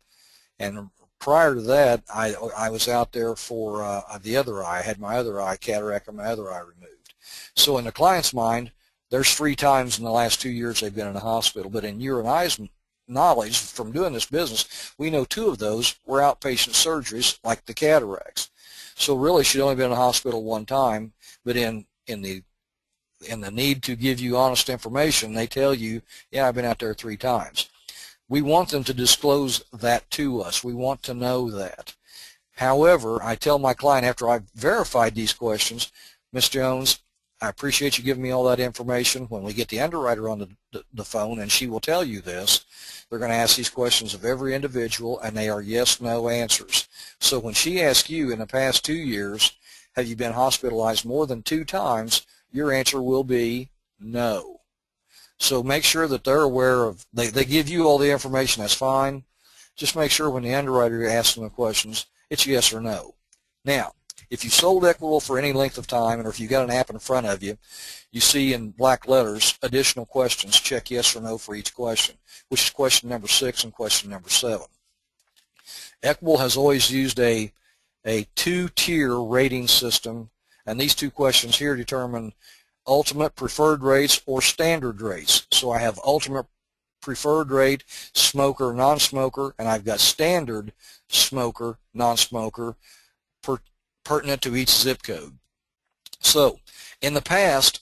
and prior to that, I was out there for the other eye. I had my other eye, cataract on my other eye removed. So in the client's mind, there's 3 times in the last 2 years they've been in a hospital. But in your and I's knowledge from doing this business, we know 2 of those were outpatient surgeries like the cataracts. So really she'd only been in a hospital 1 time, but in the need to give you honest information, they tell you, yeah, I've been out there 3 times. We want them to disclose that to us. We want to know that. However, I tell my client after I've verified these questions, Ms. Jones, I appreciate you giving me all that information. When we get the underwriter on the phone, and she will tell you this, they're going to ask these questions of every individual, and they are yes/no answers. So when she asks you in the past 2 years, Have you been hospitalized more than 2 times? Your answer will be no. So make sure that they're aware of, they give you all the information, that's fine. Just make sure when the underwriter asks them the questions, it's yes or no. Now, if you sold Equitable for any length of time, or if you've got an app in front of you, you see in black letters additional questions. Check yes or no for each question, which is question number 6 and question number 7. Equitable has always used a 2-tier rating system, and these 2 questions here determine ultimate preferred rates or standard rates. So I have ultimate preferred rate, smoker, non-smoker, and I've got standard smoker, non-smoker, pertinent to each zip code. So in the past,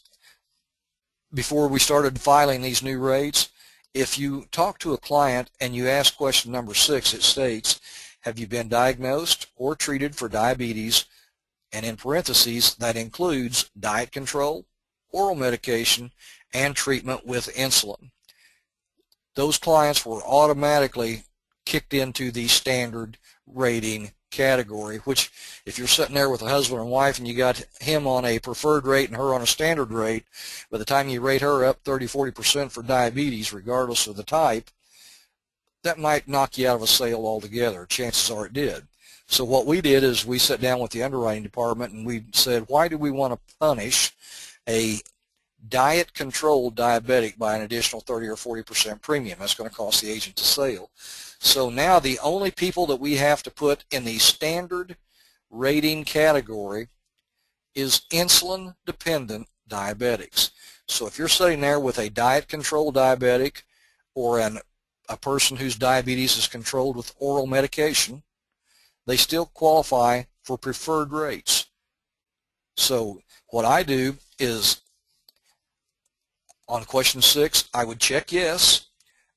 before we started filing these new rates, if you talk to a client and you ask question number 6, it states, have you been diagnosed or treated for diabetes? And in parentheses, that includes diet control, oral medication, and treatment with insulin. Those clients were automatically kicked into the standard rating category, which if you're sitting there with a husband and wife and you got him on a preferred rate and her on a standard rate, by the time you rate her up 30-40% for diabetes, regardless of the type, that might knock you out of a sale altogether. Chances are it did. So what we did is we sat down with the underwriting department and we said, why do we want to punish a diet-controlled diabetic by an additional 30 or 40% premium? That's going to cost the agent the sale. So now the only people that we have to put in the standard rating category is insulin-dependent diabetics. So if you're sitting there with a diet-controlled diabetic or a person whose diabetes is controlled with oral medication, they still qualify for preferred rates. So what I do is on question 6, I would check yes.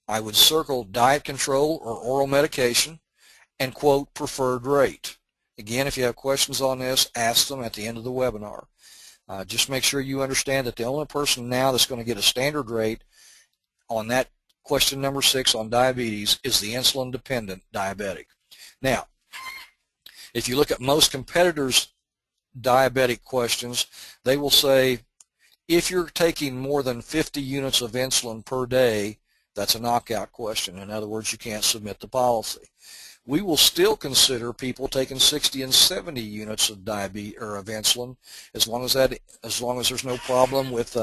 I would circle diet control or oral medication and quote preferred rate. Again, if you have questions on this, ask them at the end of the webinar. Just make sure you understand that the only person now that's going to get a standard rate on that question number 6 on diabetes is the insulin-dependent diabetic. Now, if you look at most competitors' diabetic questions, they will say, if you're taking more than 50 units of insulin per day, that's a knockout question. In other words, you can't submit the policy. We will still consider people taking 60 and 70 units of insulin, as long as there's no problem with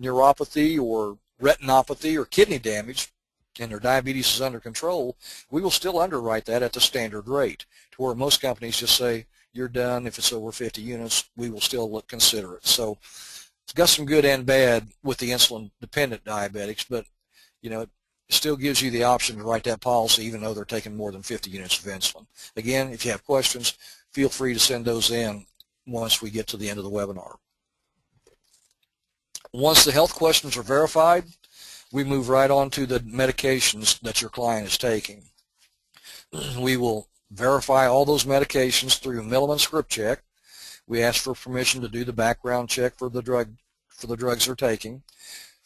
neuropathy or retinopathy or kidney damage, and their diabetes is under control. We will still underwrite that at the standard rate, to where most companies just say you're done if it's over 50 units. We will still consider it. So it's got some good and bad with the insulin-dependent diabetics, but you know, it still gives you the option to write that policy even though they're taking more than 50 units of insulin. Again, if you have questions, feel free to send those in once we get to the end of the webinar. Once the health questions are verified, we move right on to the medications that your client is taking. We will verify all those medications through Milliman script check. We ask for permission to do the background check for the drugs they're taking.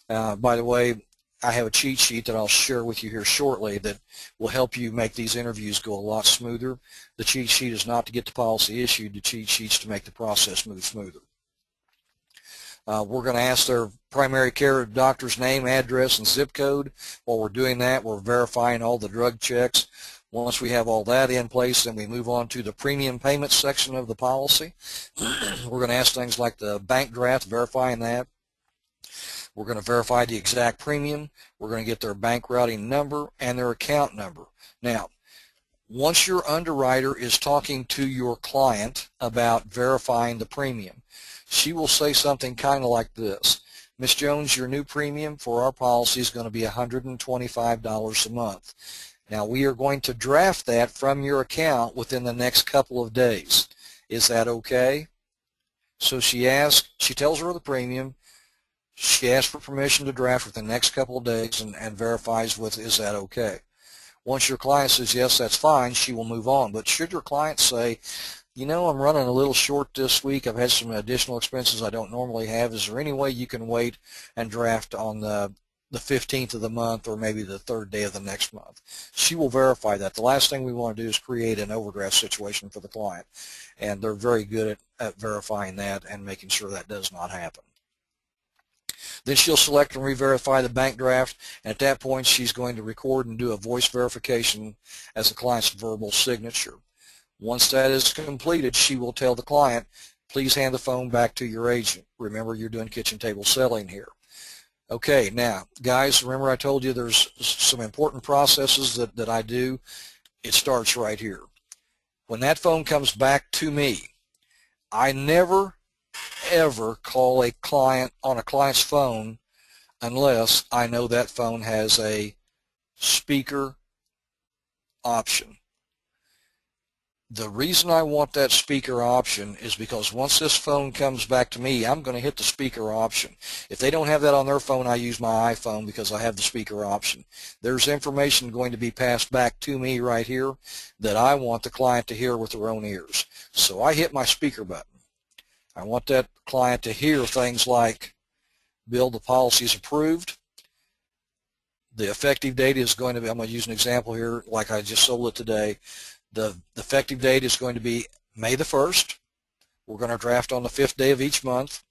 By the way, I have a cheat sheet that I'll share with you here shortly that will help you make these interviews go a lot smoother. The cheat sheet is not to get the policy issued. The cheat sheet's to make the process move smoother. We're going to ask their primary care doctor's name, address, and zip code. While we're doing that, we're verifying all the drug checks. Once we have all that in place, then we move on to the premium payment section of the policy. We're going to ask things like the bank draft, verifying that. We're going to verify the exact premium. We're going to get their bank routing number and their account number. Now, once your underwriter is talking to your client about verifying the premium, she will say something kind of like this. Ms. Jones, your new premium for our policy is going to be $125 a month. Now, we are going to draft that from your account within the next couple of days. Is that okay? So she tells her the premium. She asks for permission to draft within the next couple of days and verifies with, is that okay? Once your client says, yes, that's fine, she will move on. But should your client say, you know, I'm running a little short this week, I've had some additional expenses I don't normally have, is there any way you can wait and draft on the the 15th of the month or maybe the 3rd day of the next month. She will verify that. The last thing we want to do is create an overdraft situation for the client, and they're very good at verifying that and making sure that does not happen. Then she'll select and re-verify the bank draft, and at that point she's going to record and do a voice verification as the client's verbal signature. Once that is completed, she will tell the client, please hand the phone back to your agent. Remember, you're doing kitchen table selling here. Okay, now, guys, remember I told you there's some important processes that I do. It starts right here. When that phone comes back to me, I never, ever call a client on a client's phone unless I know that phone has a speaker option. The reason I want that speaker option is because once this phone comes back to me, I'm going to hit the speaker option. If they don't have that on their phone, I use my iPhone because I have the speaker option. There's information going to be passed back to me right here that I want the client to hear with their own ears. So I hit my speaker button. I want that client to hear things like, Bill, the policy is approved. The effective date is going to be, I'm going to use an example here like I just sold it today. The effective date is going to be May the 1st. We're going to draft on the 5th day of each month.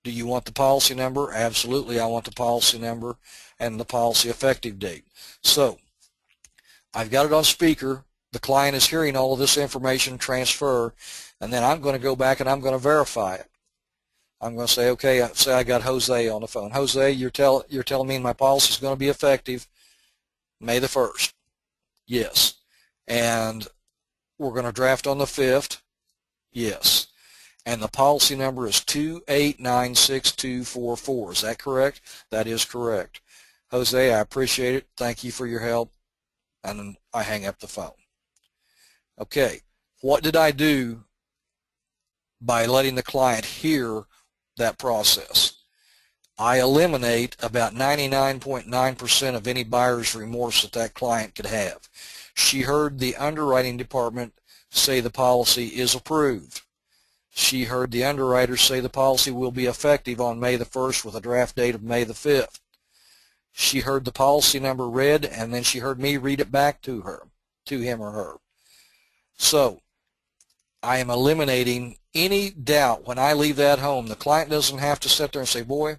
Do you want the policy number? Absolutely, I want the policy number and the policy effective date. So I've got it on speaker. The client is hearing all of this information transfer, and then I'm going to go back and I'm going to verify it. I'm going to say, okay, say I got Jose on the phone. Jose, you're telling me my policy is going to be effective May the 1st. Yes. And we're going to draft on the 5th. Yes. And the policy number is 2896244. Is that correct? That is correct. Jose, I appreciate it. Thank you for your help. And then I hang up the phone. Okay. What did I do by letting the client hear that process? I eliminate about 99.9% of any buyer's remorse that client could have. She heard the underwriting department say the policy is approved. She heard the underwriter say the policy will be effective on May the 1st with a draft date of May the 5th. She heard the policy number read, and then she heard me read it back to him or her. So I am eliminating any doubt when I leave that home. The client doesn't have to sit there and say, boy,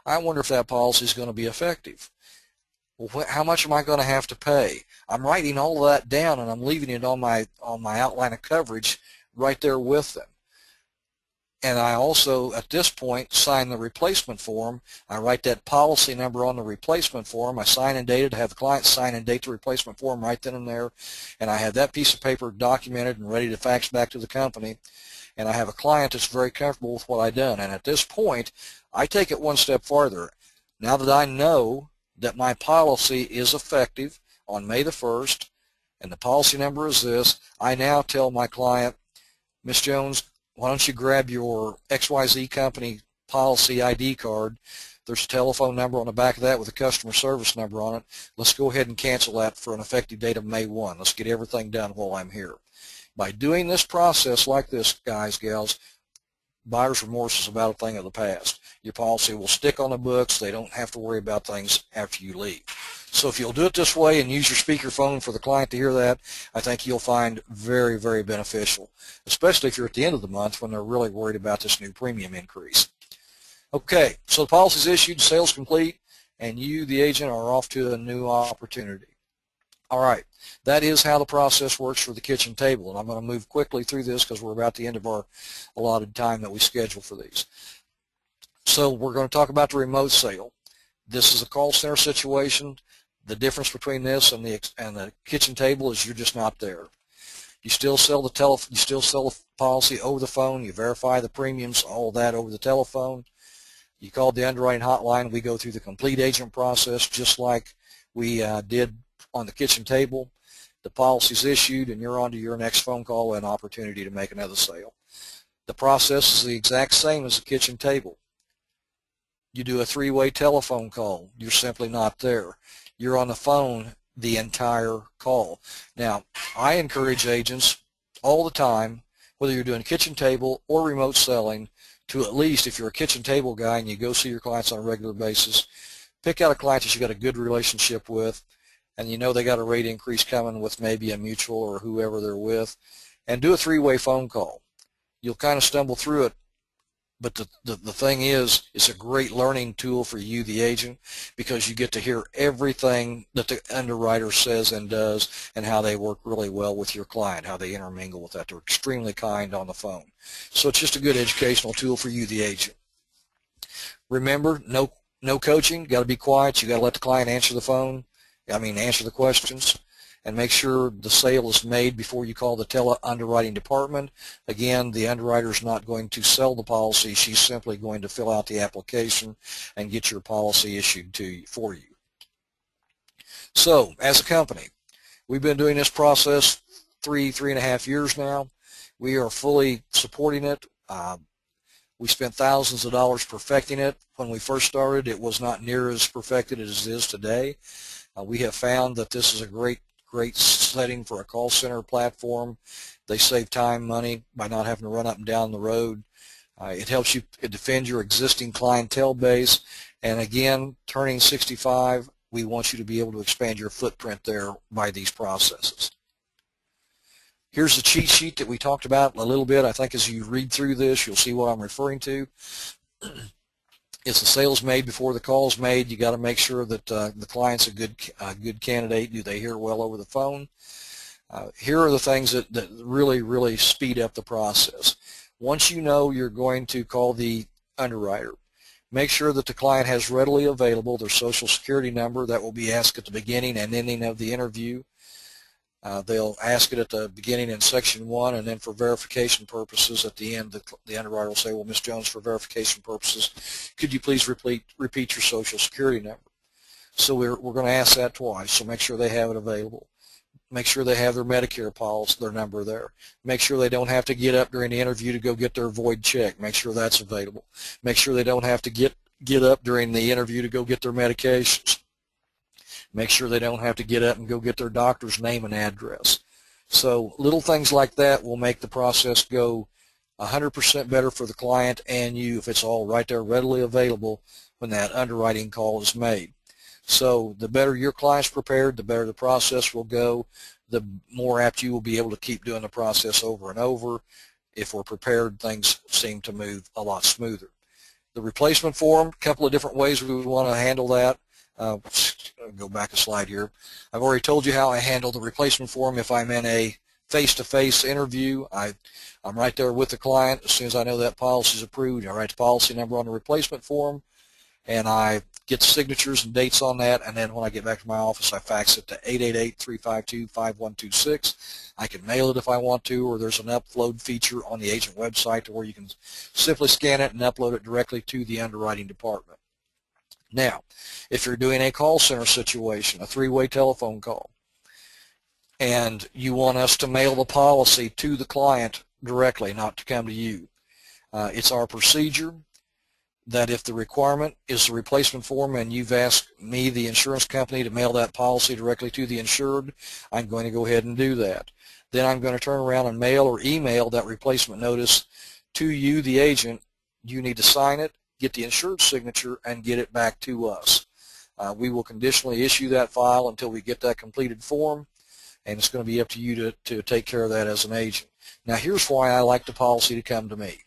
I wonder if that policy is going to be effective. Well, how much am I going to have to pay? I'm writing all of that down, and I'm leaving it on my outline of coverage right there with them. And I also, at this point, sign the replacement form. I write that policy number on the replacement form. I sign and date it, have the client sign and date the replacement form right then and there, and I have that piece of paper documented and ready to fax back to the company. And I have a client that's very comfortable with what I've done. And at this point, I take it one step farther. Now that I know that my policy is effective on May the 1st, and the policy number is this, I now tell my client, Miss Jones, why don't you grab your XYZ company policy ID card. There's a telephone number on the back of that with a customer service number on it. Let's go ahead and cancel that for an effective date of May 1. Let's get everything done while I'm here. By doing this process like this, guys, gals, buyer's remorse is about a thing of the past. Your policy will stick on the books. They don't have to worry about things after you leave. So if you'll do it this way and use your speakerphone for the client to hear that, I think you'll find very, very beneficial, especially if you're at the end of the month when they're really worried about this new premium increase. Okay, so the policy's issued, sales complete, and you, the agent, are off to a new opportunity. All right, that is how the process works for the kitchen table, and I'm going to move quickly through this because we're about the end of our allotted time that we schedule for these. So we're going to talk about the remote sale. This is a call center situation. The difference between this and the kitchen table is you're just not there. You still sell the policy over the phone. You verify the premiums, all that over the telephone. You call the underwriting hotline. We go through the complete agent process just like we did on the kitchen table. The policy's issued, and you're on to your next phone call and opportunity to make another sale. The process is the exact same as the kitchen table. You do a three-way telephone call. You're simply not there. You're on the phone the entire call. Now, I encourage agents all the time, whether you're doing kitchen table or remote selling, to at least, if you're a kitchen table guy and you go see your clients on a regular basis, pick out a client that you got a good relationship with, and you know they got a rate increase coming with maybe a mutual or whoever they're with, and do a three-way phone call. You'll kind of stumble through it, but the thing is, it's a great learning tool for you, the agent, because you get to hear everything that the underwriter says and does and how they work really well with your client, how they intermingle with that. They're extremely kind on the phone. So it's just a good educational tool for you, the agent. Remember, no coaching. Got to be quiet. You got to let the client answer the questions. And make sure the sale is made before you call the tele-underwriting department. Again, the underwriter is not going to sell the policy. She's simply going to fill out the application and get your policy issued for you. So, as a company, we've been doing this process three and a half years now. We are fully supporting it. We spent thousands of dollars perfecting it. When we first started, it was not near as perfected as it is today. We have found that this is a great setting for a call center platform. They save time, money by not having to run up and down the road. It helps you defend your existing clientele base. And again, turning 65, we want you to be able to expand your footprint there by these processes. Here's the cheat sheet that we talked about a little bit. I think as you read through this, you'll see what I'm referring to. It's the sales made before the call is made. You got to make sure that the client's a good candidate. Do they hear well over the phone? Here are the things that really speed up the process. Once you know you're going to call the underwriter, make sure that the client has readily available their social security number. That will be asked at the beginning and ending of the interview. They'll ask it at the beginning in section 1, and then for verification purposes at the end, the underwriter will say, well, Ms. Jones, for verification purposes, could you please repeat your social security number? So we're going to ask that twice, so make sure they have it available. Make sure they have their Medicare policy, their number there. Make sure they don't have to get up during the interview to go get their void check. Make sure that's available. Make sure they don't have to get up during the interview to go get their medications. Make sure they don't have to get up and go get their doctor's name and address. So little things like that will make the process go 100% better for the client and you if it's all right there readily available when that underwriting call is made. So the better your client's prepared, the better the process will go, the more apt you will be able to keep doing the process over and over. If we're prepared, things seem to move a lot smoother. The replacement form, a couple of different ways we would want to handle that. Go back a slide here. I've already told you how I handle the replacement form if I'm in a face-to-face interview. I'm right there with the client. As soon as I know that policy is approved, I write the policy number on the replacement form, and I get the signatures and dates on that, and then when I get back to my office, I fax it to 888-352-5126. I can mail it if I want to, or there's an upload feature on the agent website to where you can simply scan it and upload it directly to the underwriting department. Now, if you're doing a call center situation, a three-way telephone call, and you want us to mail the policy to the client directly, not to come to you, it's our procedure that if the requirement is the replacement form and you've asked me, the insurance company, to mail that policy directly to the insured, I'm going to go ahead and do that. Then I'm going to turn around and mail or email that replacement notice to you, the agent. You need to sign it, get the insured signature, and get it back to us. We will conditionally issue that file until we get that completed form, and it's going to be up to you to take care of that as an agent. Now, here's why I like the policy to come to me.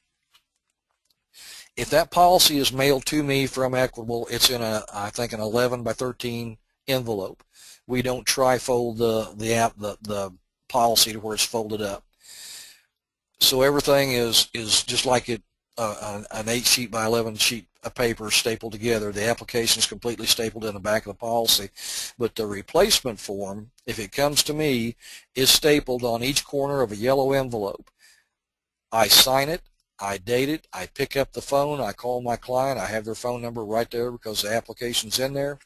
If that policy is mailed to me from Equitable, it's in I think an 11 by 13 envelope. We don't tri-fold the policy to where it's folded up. So everything is just like an 8 sheet by 11 sheet of paper stapled together. The application is completely stapled in the back of the policy. But the replacement form, if it comes to me, is stapled on each corner of a yellow envelope. I sign it, I date it, I pick up the phone, I call my client, I have their phone number right there because the application's in there,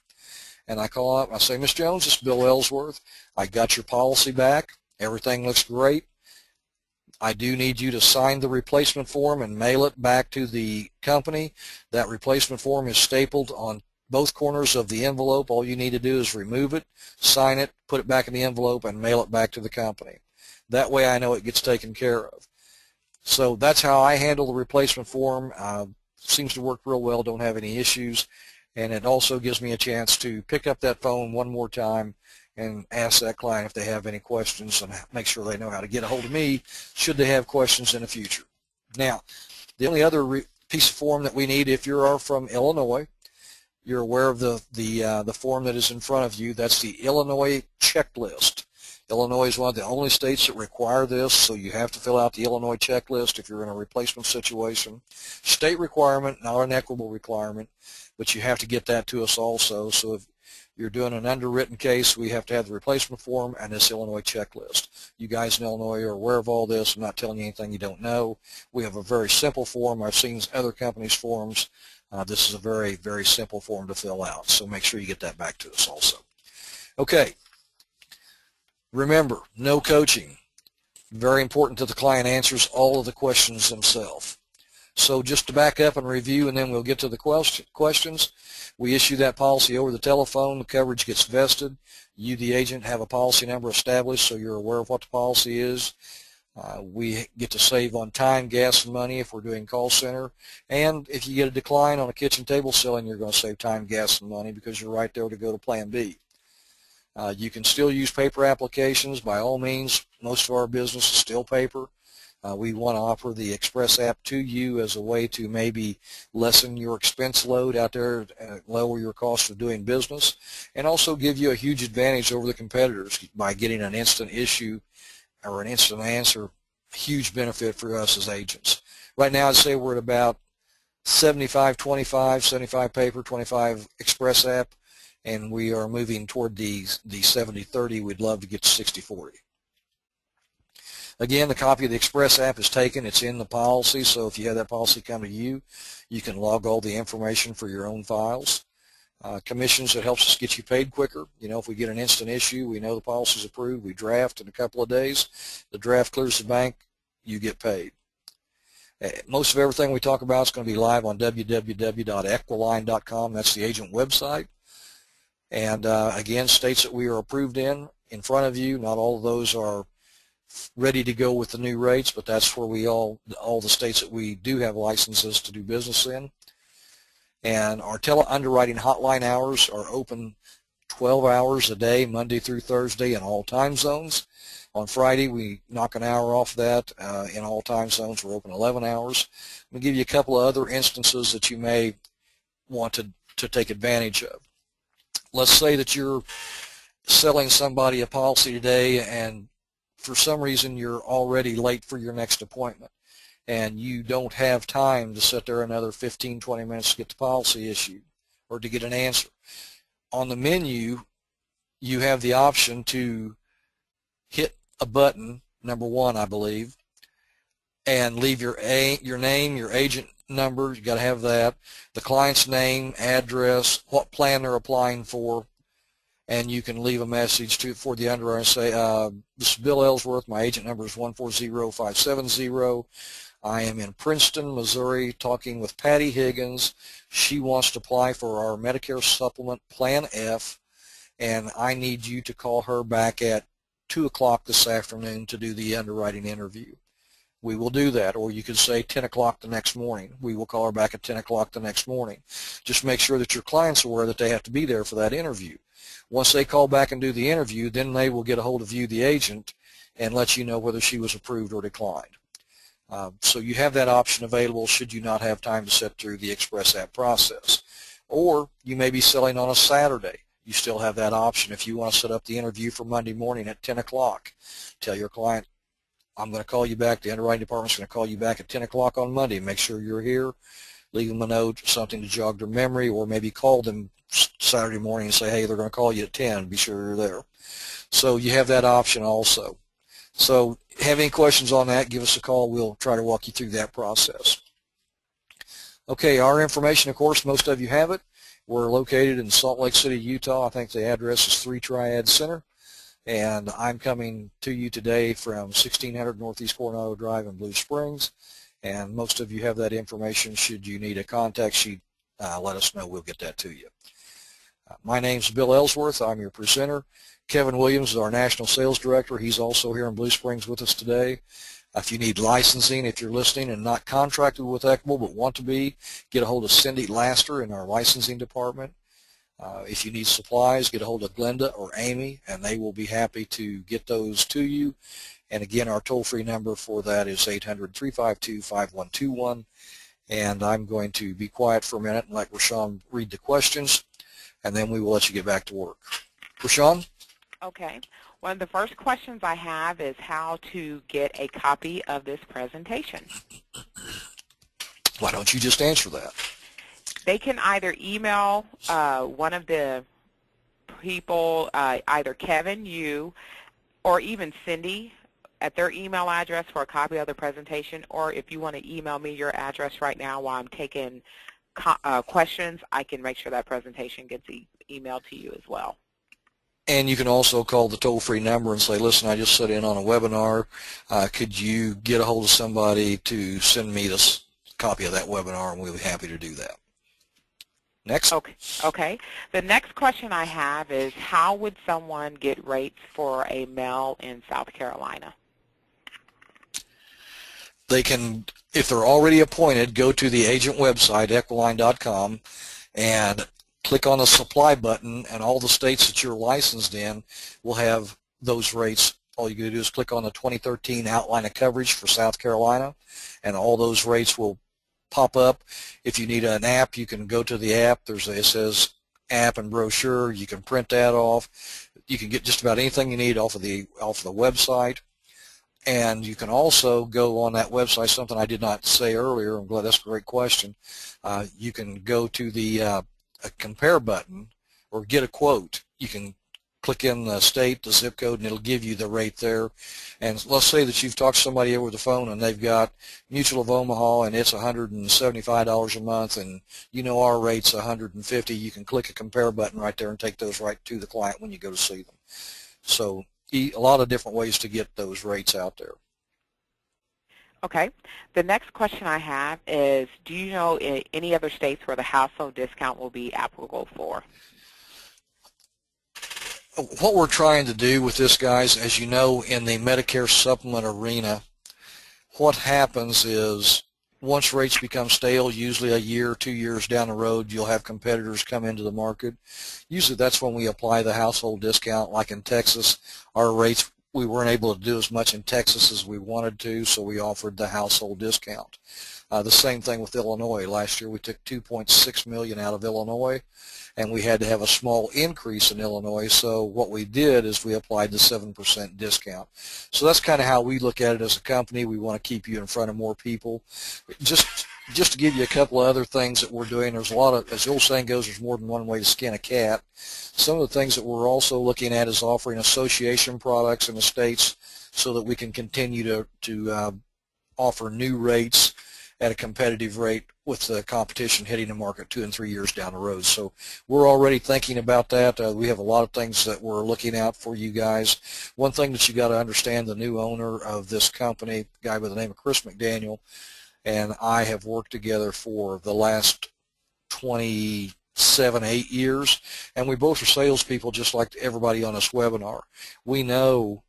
and I call up and I say, Ms. Jones, this is Bill Ellsworth. I got your policy back. Everything looks great. I do need you to sign the replacement form and mail it back to the company. That replacement form is stapled on both corners of the envelope. All you need to do is remove it, sign it, put it back in the envelope, and mail it back to the company. That way I know it gets taken care of. So that's how I handle the replacement form. Seems to work real well, don't have any issues, and it also gives me a chance to pick up that phone one more time and ask that client if they have any questions and make sure they know how to get a hold of me should they have questions in the future. Now, the only other piece of form that we need, if you are from Illinois, you're aware of the form that is in front of you. That's the Illinois checklist. Illinois is one of the only states that require this, so you have to fill out the Illinois checklist if you're in a replacement situation. State requirement, not an equitable requirement, but you have to get that to us also. So if you're doing an underwritten case, we have to have the replacement form and this Illinois checklist. You guys in Illinois are aware of all this. I'm not telling you anything you don't know. We have a very simple form. I've seen other companies' forms. This is a very, very simple form to fill out, so make sure you get that back to us also. Okay. Remember, no coaching. Very important that the client answers all of the questions themselves. So just to back up and review, and then we'll get to the questions. We issue that policy over the telephone. The coverage gets vested. You, the agent, have a policy number established so you're aware of what the policy is. We get to save on time, gas, and money if we're doing call center. And if you get a decline on a kitchen table selling, you're going to save time, gas, and money because you're right there to go to Plan B. You can still use paper applications. By all means, most of our business is still paper. We want to offer the Express app to you as a way to maybe lessen your expense load out there, lower your cost of doing business, and also give you a huge advantage over the competitors by getting an instant issue or an instant answer. Huge benefit for us as agents. Right now, I'd say we're at about 75-25, 75 paper, 25 Express app, and we are moving toward the 70-30. We'd love to get to 60-40. Again, the copy of the Express app is taken. It's in the policy, so if you have that policy come to you, you can log all the information for your own files. Commissions, it helps us get you paid quicker. You know, if we get an instant issue, we know the policy's approved, we draft in a couple of days, the draft clears the bank, you get paid. Most of everything we talk about is going to be live on www.equiline.com. That's the agent website. And again, states that we are approved in front of you. Not all of those are ready to go with the new rates, but that's where all the states that we do have licenses to do business in. And our tele-underwriting hotline hours are open 12 hours a day, Monday through Thursday, in all time zones. On Friday, we knock an hour off that. In all time zones, we're open 11 hours. I'm going to give you a couple of other instances that you may want to take advantage of. Let's say that you're selling somebody a policy today, and for some reason you're already late for your next appointment, and you don't have time to sit there another 15-20 minutes to get the policy issued or to get an answer. On the menu, you have the option to hit a button, number one, I believe, and leave your name, your agent number. You got to have that, the client's name, address, what plan they're applying for, and you can leave a message for the underwriter and say, this is Bill Ellsworth, my agent number is 140570. I am in Princeton, Missouri, talking with Patty Higgins. She wants to apply for our Medicare Supplement Plan F, and I need you to call her back at 2 o'clock this afternoon to do the underwriting interview. We will do that. Or you could say 10 o'clock the next morning. We will call her back at 10 o'clock the next morning. Just make sure that your client's aware that they have to be there for that interview. Once they call back and do the interview, then they will get a hold of you, the agent, and let you know whether she was approved or declined. So you have that option available should you not have time to sit through the Express app process. Or you may be selling on a Saturday. You still have that option. If you want to set up the interview for Monday morning at 10 o'clock, tell your client, I'm going to call you back. The underwriting department's going to call you back at 10 o'clock on Monday. Make sure you're here. Leave them a note, something to jog their memory, or maybe call them Saturday morning and say, hey, they're going to call you at 10. Be sure you're there. So you have that option also. So have any questions on that, give us a call. We'll try to walk you through that process. Okay, our information, of course, most of you have it. We're located in Salt Lake City, Utah. I think the address is 3 Triad Center. And I'm coming to you today from 1600 Northeast Coronado Drive in Blue Springs. And most of you have that information. Should you need a contact sheet, let us know. We'll get that to you. My name's Bill Ellsworth. I'm your presenter. Kevin Williams is our National Sales Director. He's also here in Blue Springs with us today. If you need licensing, if you're listening and not contracted with Equitable but want to be, get a hold of Cindy Laster in our licensing department. If you need supplies, get a hold of Glenda or Amy, and they will be happy to get those to you. And again, our toll-free number for that is 800-352-5121. And I'm going to be quiet for a minute and let Rashawn read the questions, and then we will let you get back to work. Rashawn? Okay. One of the first questions I have is how to get a copy of this presentation. Why don't you just answer that? They can either email one of the people, either Kevin, you, or even Cindy at their email address for a copy of the presentation, or if you want to email me your address right now while I'm taking questions, I can make sure that presentation gets emailed to you as well. And you can also call the toll-free number and say, listen, I just sat in on a webinar. Could you get a hold of somebody to send me this copy of that webinar, and we'll be happy to do that. Next. Okay. The next question I have is, how would someone get rates for a male in South Carolina? They can, if they're already appointed, go to the agent website, equiline.com, and click on the supply button, and all the states that you're licensed in will have those rates. All you got to do is click on the 2013 outline of coverage for South Carolina, and all those rates will pop up. If you need an app, you can go to the app. It says app and brochure. You can print that off. You can get just about anything you need off of the website. And you can also go on that website, something I did not say earlier. I'm glad that's a great question. You can go to the a compare button or get a quote. You can click in the state, the zip code, and it'll give you the rate there. And let's say that you've talked to somebody over the phone and they've got Mutual of Omaha and it's $175 a month, and you know our rate's $150. You can click a compare button right there and take those right to the client when you go to see them. So a lot of different ways to get those rates out there. Okay. The next question I have is, do you know any other states where the household discount will be applicable for? What we're trying to do with this, guys, as you know, in the Medicare supplement arena, what happens is once rates become stale, usually a year or 2 years down the road, you'll have competitors come into the market. Usually that's when we apply the household discount. Like in Texas, our rates, we weren't able to do as much in Texas as we wanted to, so we offered the household discount. The same thing with Illinois. Last year we took $2.6 million out of Illinois, and we had to have a small increase in Illinois, so what we did is we applied the 7% discount. So that's kind of how we look at it as a company. We want to keep you in front of more people. Just to give you a couple of other things that we're doing, there's a lot of, as the old saying goes, there's more than one way to skin a cat. Some of the things that we're also looking at is offering association products in the states so that we can continue to offer new rates at a competitive rate with the competition hitting the market 2 and 3 years down the road. So we're already thinking about that. We have a lot of things that we're looking at for you guys. One thing that you got to understand, the new owner of this company, a guy by the name of Chris McDaniel, and I have worked together for the last 27, 8 years, and we both are salespeople just like everybody on this webinar. We know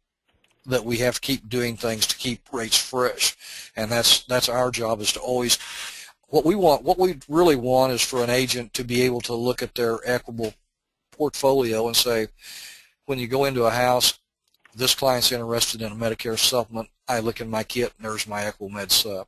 that we have to keep doing things to keep rates fresh, and that's our job, is to always, what we really want is for an agent to be able to look at their Equitable portfolio and say, when you go into a house, this client's interested in a Medicare supplement, I look in my kit and there's my Equitable Med Supp.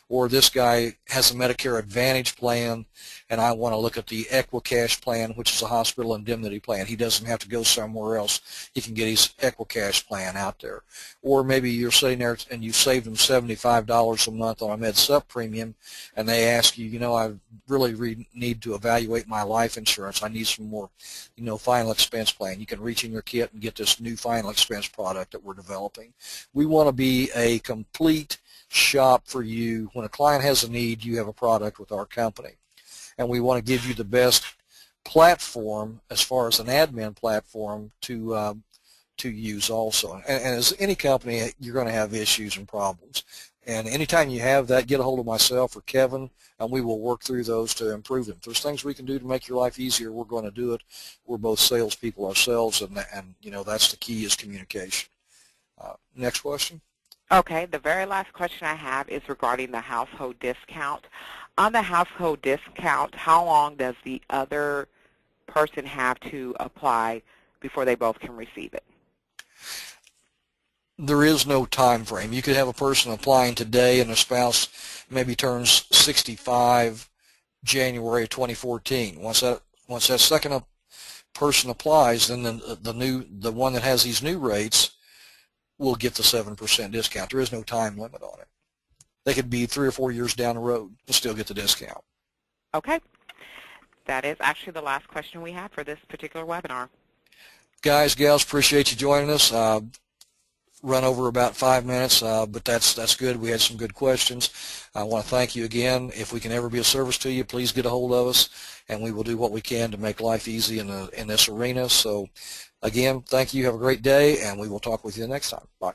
Or this guy has a Medicare Advantage plan and I want to look at the EquiCash plan, which is a hospital indemnity plan. He doesn't have to go somewhere else. He can get his EquiCash plan out there. Or maybe you're sitting there and you saved him $75 a month on a Med Supp premium, and they ask you, I really need to evaluate my life insurance. I need some more, final expense plan. You can reach in your kit and get this new final expense product that we're developing. We want to be a complete shop for you. When a client has a need, you have a product with our company. And we want to give you the best platform as far as an admin platform to use also. And as any company, you're going to have issues and problems. And anytime you have that, get a hold of myself or Kevin, and we will work through those to improve them. If there's things we can do to make your life easier, we're going to do it. We're both salespeople ourselves, and that's the key, is communication. Next question. Okay, the very last question I have is regarding the household discount. On the household discount, how long does the other person have to apply before they both can receive it? There is no time frame. You could have a person applying today and a spouse maybe turns 65 January 2014. Once that second person applies, then the one that has these new rates will get the 7% discount. There is no time limit on it. They could be 3 or 4 years down the road and still get the discount. Okay. That is actually the last question we have for this particular webinar. Guys, gals, appreciate you joining us. Run over about 5 minutes, but that's good. We had some good questions. I want to thank you again. If we can ever be of service to you, please get a hold of us, and we will do what we can to make life easy in this arena. So, again, thank you. Have a great day, and we will talk with you next time. Bye.